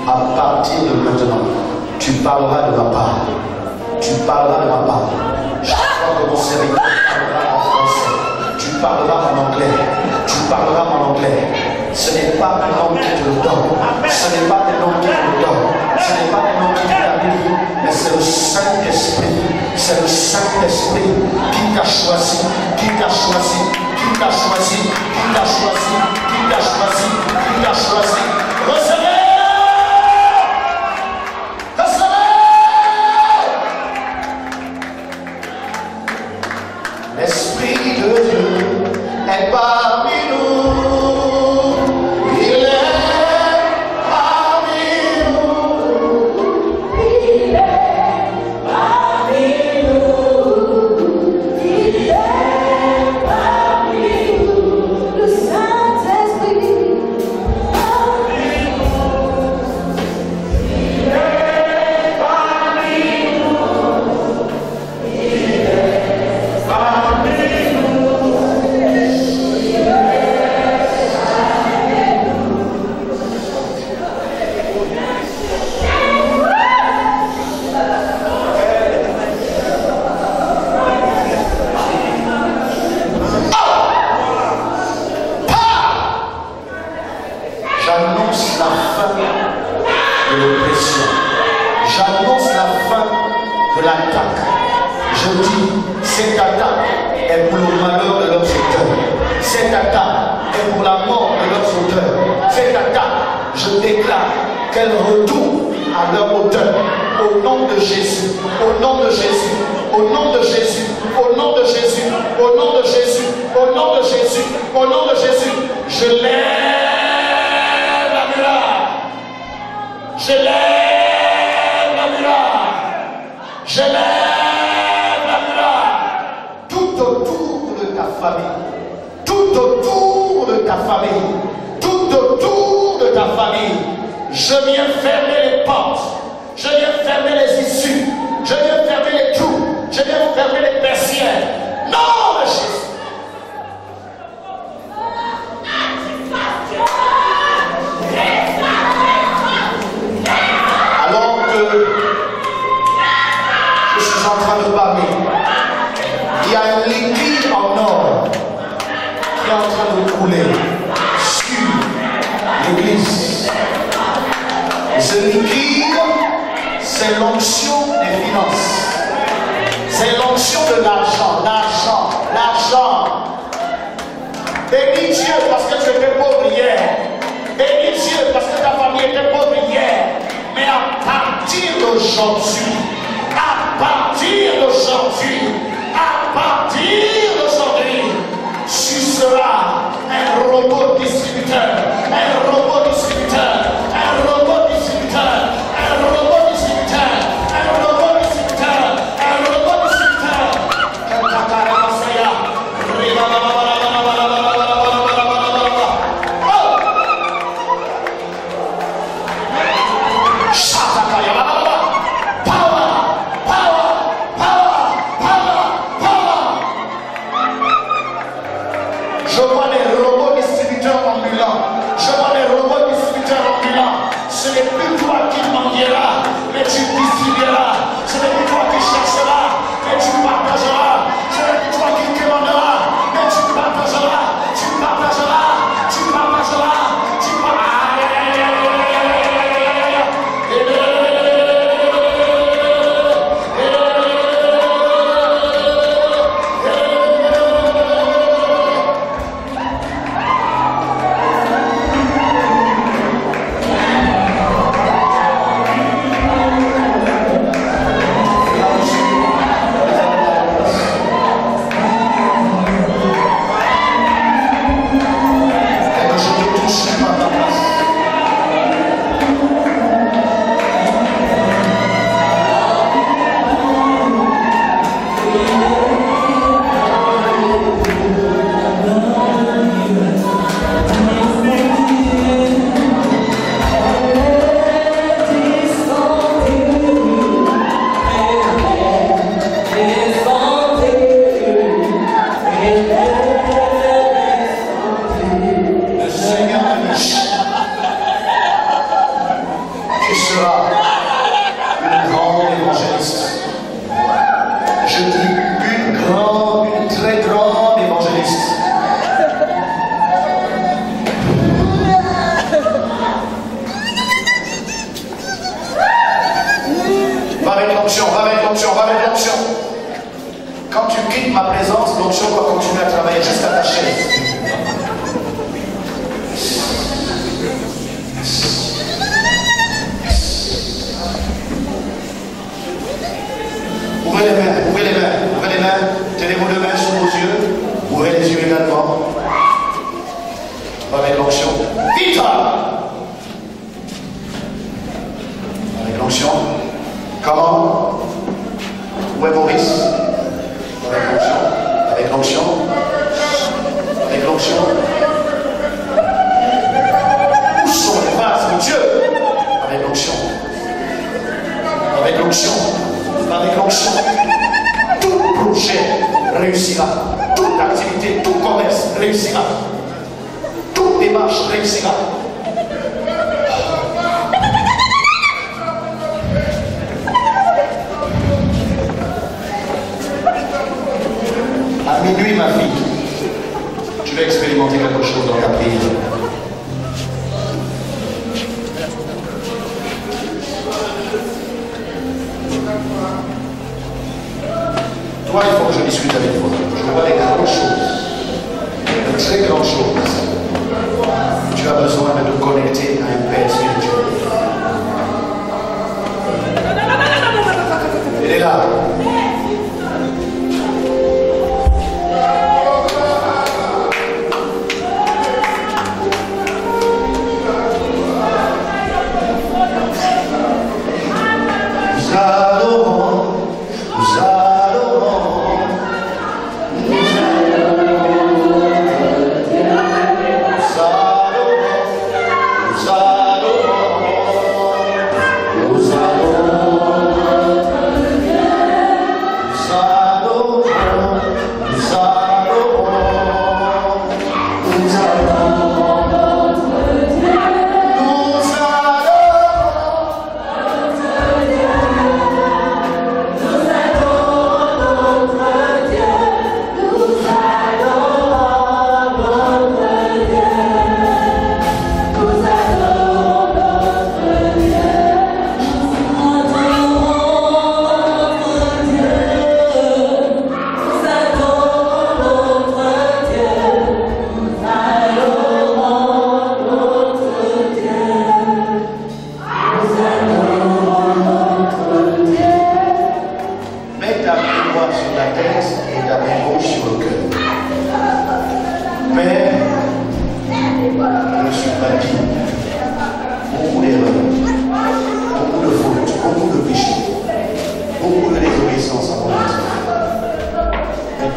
À partir de maintenant, tu parleras de ma part. Tu parleras de ma part. Chaque fois que mon serviteur parlera en français, tu parleras en anglais. Tu parleras en anglais. Ce n'est pas un homme qui te le donne. Ce n'est pas un homme qui te le donne. Ce n'est pas un homme qui t'habille, mais c'est le Saint-Esprit. C'est le Saint-Esprit qui t'a choisi, qui t'a choisi, qui t'a choisi, qui t'a choisi, qui t'a choisi, qui t'a choisi. Recevez! Recevez! L'Esprit de Dieu est parmi nous. Qu'elle retourne à leur auteur au nom de Jésus, au nom de Jésus, au nom de Jésus, au nom de Jésus, au nom de Jésus, au nom de Jésus, au nom de Jésus. Je lève la muraille, je lève la muraille, je lève la muraille tout autour de ta famille, tout autour de ta famille, tout autour de ta famille. Je viens fermer les portes, je viens fermer les issues, je viens fermer les trous, je viens fermer les persiennes. Non, Jésus. Alors que je suis en train de parler, il y a un liquide en or qui est en train de couler sur l'église. Celui qui, c'est l'onction des finances. C'est l'onction de l'argent, l'argent. Bénis Dieu parce que tu étais pauvre hier. Bénis Dieu parce que ta famille était pauvre hier. Mais à partir d'aujourd'hui, tu seras un robot distributeur, un robot distributeur, un robot distributeur, un robot distributeur, un robot distributeur, un robot distributeur. Je vois des robots distributeurs ambulants. Je vois des robots distributeurs ambulants. Ce n'est plus toi qui mendieras, mais tu distribueras. Ce n'est plus toi qui chercheras, mais tu partageras. Ce n'est plus toi qui commanderas, mais tu partageras. Tu partageras. Tu partageras. Tu partageras. Quand tu quittes ma présence, l'onction va continuer à travailler jusqu'à ta chaise. Ouvrez les mains, ouvrez les mains, ouvrez les mains. Tenez vos deux mains sur vos yeux. Ouvrez les yeux également. On va mettre l'onction. Vite! Avec l'onction. Comment? Où est Maurice? Avec l'onction. Avec l'onction. Avec l'onction. Où sont les vases de Dieu? Avec l'onction. Avec l'onction. Avec l'onction. Tout projet réussira. Toute activité, tout commerce réussira. Toute démarche réussira. À minuit, ma fille, tu vas expérimenter quelque chose dans ta prière. Toi, il faut que je discute avec toi. Je vois des grandes choses, de très grandes choses. Tu as besoin de te connecter à un Père spirituel. Il est là.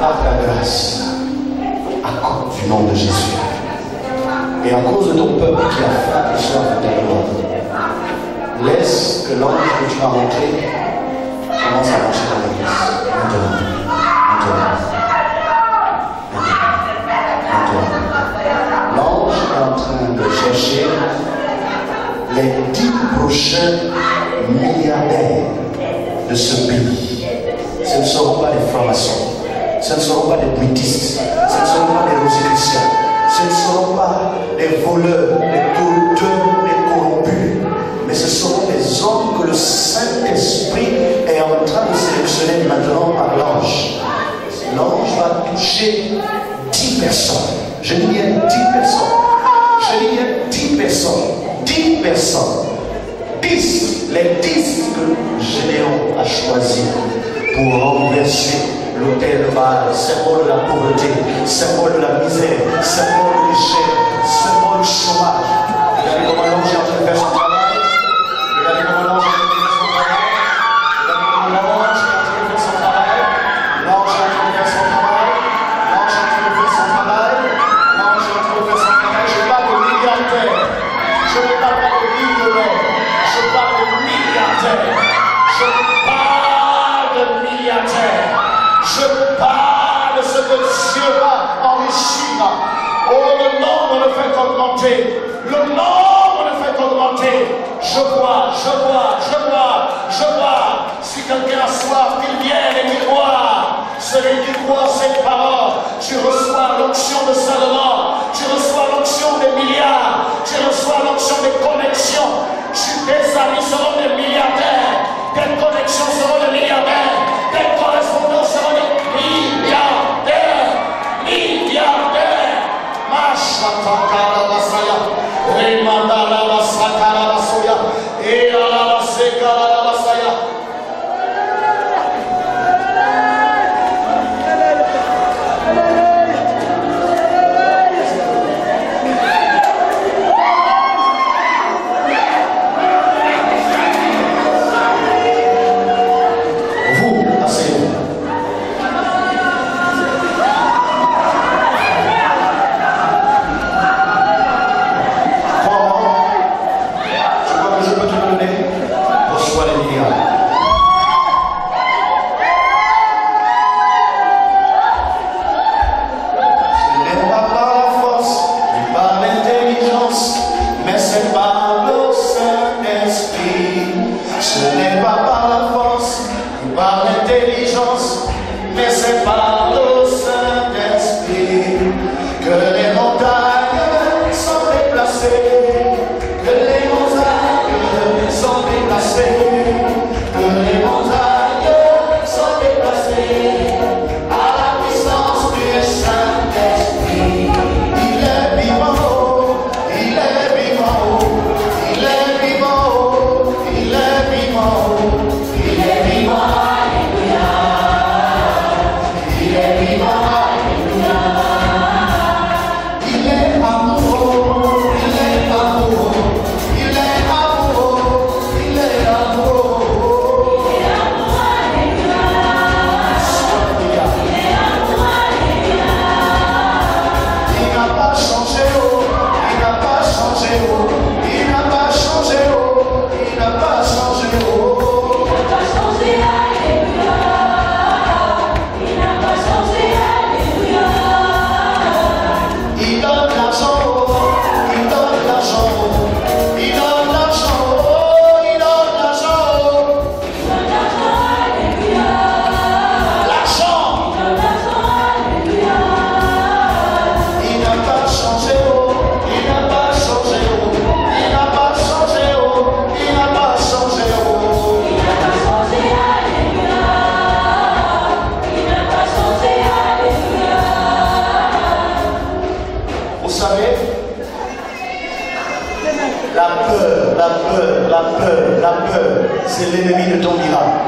par ta grâce, à cause du nom de Jésus. Et à cause de ton peuple qui a faim et soif de ta gloire, laisse que l'ange que tu as montré commence à marcher dans l'église. Maintenant. L'ange est en train de chercher les 10 prochains milliardaires de ce pays. Ce ne seront pas des francs-maçons, ce ne seront pas des bouddhistes, ce ne seront pas des rosicruciens, ce ne seront pas des voleurs, des douteux, des corrompus, mais ce seront des hommes que le Saint-Esprit est en train de sélectionner maintenant par l'ange. L'ange va toucher 10 personnes. Je dis bien 10 personnes. Je dis bien 10 personnes. 10 personnes. 10. Les 10 que Gédéon a choisis pour renverser l'autel Baal, symbole de la pauvreté, symbole de la misère, symbole de l'échec, symbole du chômage. Regardez comment l'ange est en train de faire son travail. Regardez comment l'ange est en train de faire son travail. Regardez comment l'ange est en train de faire son travail. L'ange est en train de faire son travail. L'ange est en train de faire son travail. L'ange est en train de faire son travail. Je parle de milliardaires. Je ne parle pas de millionnaires. Je parle de milliardaires. Je parle de milliardaires. Je parle de ce que Dieu va enrichir. Oh, le nombre ne fait qu'augmenter. Le nombre ne fait qu'augmenter. Je vois. Si quelqu'un a soif, qu'il vienne et qu'il boit. Celui qui boit cette parole, tu reçois l'onction de Salomon. Tu reçois l'onction des milliards. Tu reçois l'onction des connexions. Tes amis seront des milliardaires. Tes connexions seront des milliardaires. Tes correspondants seront des milliardaires. Mashatakara Basaya. Remandala Basakara Basoya. Elala Basekara Basaya. La peur, c'est l'ennemi de ton miracle.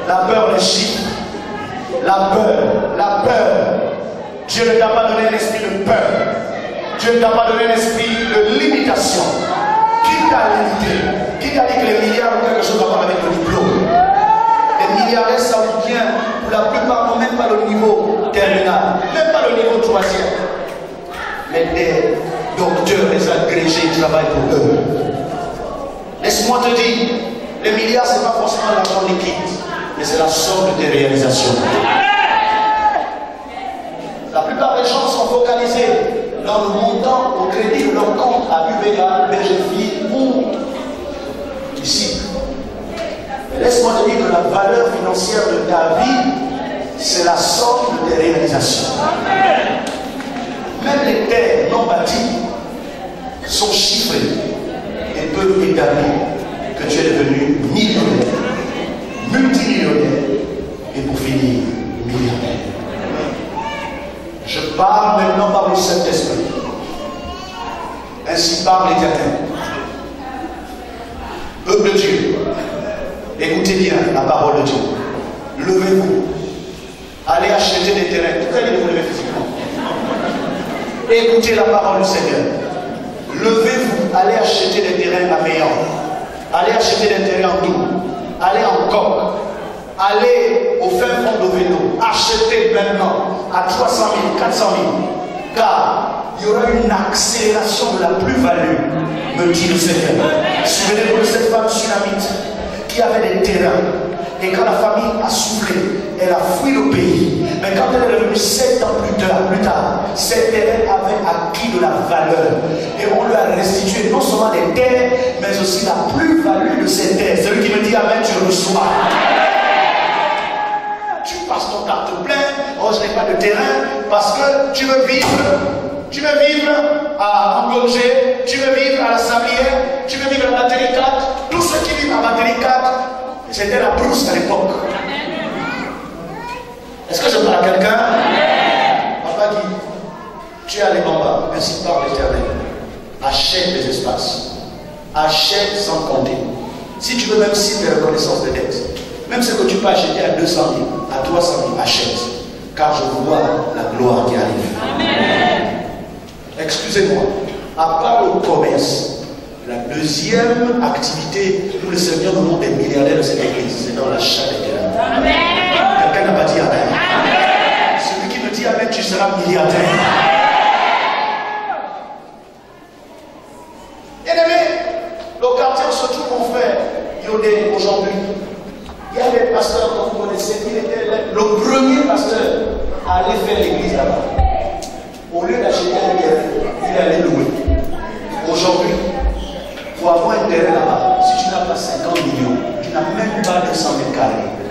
La peur, les chiffres. La peur. Dieu ne t'a pas donné un esprit de peur. Dieu ne t'a pas donné un esprit de limitation. Qui t'a limité? Qui t'a dit que les milliards ont quelque chose à voir avec le diplôme? Les milliardaires saoudiens, pour la plupart, n'ont même pas le niveau docteurs, les agrégés travaillent pour eux. Laisse-moi te dire, les milliards, ce n'est pas forcément l'argent liquide, mais c'est la somme de tes réalisations. La plupart des gens sont focalisés dans le montant au crédit de leur compte à UBA, BGFI ou ici. Mais laisse-moi te dire que la valeur financière de ta vie, c'est la somme de tes réalisations. Même les terres non bâties sont chiffrées et peuvent établir que tu es devenu millionnaire, multimillionnaire et pour finir, millionnaire. Je parle maintenant par le Saint-Esprit. Ainsi parle l'Éternel. Peuple de Dieu, écoutez bien la parole de Dieu. Levez-vous. Allez acheter des terrains. Pourquoi il vous levez physiquement? Écoutez la parole du Seigneur. Levez-vous. Allez acheter des terrains à Méan. Allez acheter des terrains en Doubs. Allez en Coq. Allez au fin fond d'Oviedo. Achetez maintenant à 300 000, 400 000. Car il y aura une accélération de la plus-value, me dit le Seigneur. Souvenez-vous de cette femme sunamite qui avait des terrains. Et quand la famille a soufflé, elle a fui le pays. Mais quand elle est revenue 7 ans plus tard, ces terrains avaient acquis de la valeur. Et on lui a restitué non seulement des terres, mais aussi la plus-value de ces terres. Celui qui me dit Amen, tu reçois. Tu passes ton carte plein, oh je n'ai pas de terrain, parce que tu veux vivre. Tu veux vivre à Angolgé, tu veux vivre à la Sablière, tu veux vivre à Batterie 4. Tous ceux qui vivent à Batterie 4, c'était la brousse à l'époque. Est-ce que je parle à quelqu'un? Papa dit, tu as les bambas, ainsi parle l'Éternel. Achète des espaces. Achète sans compter. Si tu veux même si des reconnaissances de dette, même ce que tu peux acheter à 200 000, à 300 000, achète. Car je vois la gloire qui arrive. Amen. Excusez-moi, à part le commerce, la deuxième activité où le Seigneur nous montre des milliardaires de cette église, c'est dans l'achat des terrains. Quelqu'un n'a pas dit Amen. Amen. Celui qui me dit Amen, tu seras milliardaire. Bien-aimé, le quartier où se trouve mon frère Yodé aujourd'hui, il y a des pasteurs que vous connaissez, il était le premier pasteur à aller faire l'église là-bas. Au lieu d'acheter un terrain, il allait louer. Aujourd'hui, pour avoir un terrain là-bas, si tu n'as pas 50 millions, tu n'as même pas 200 mètres carrés.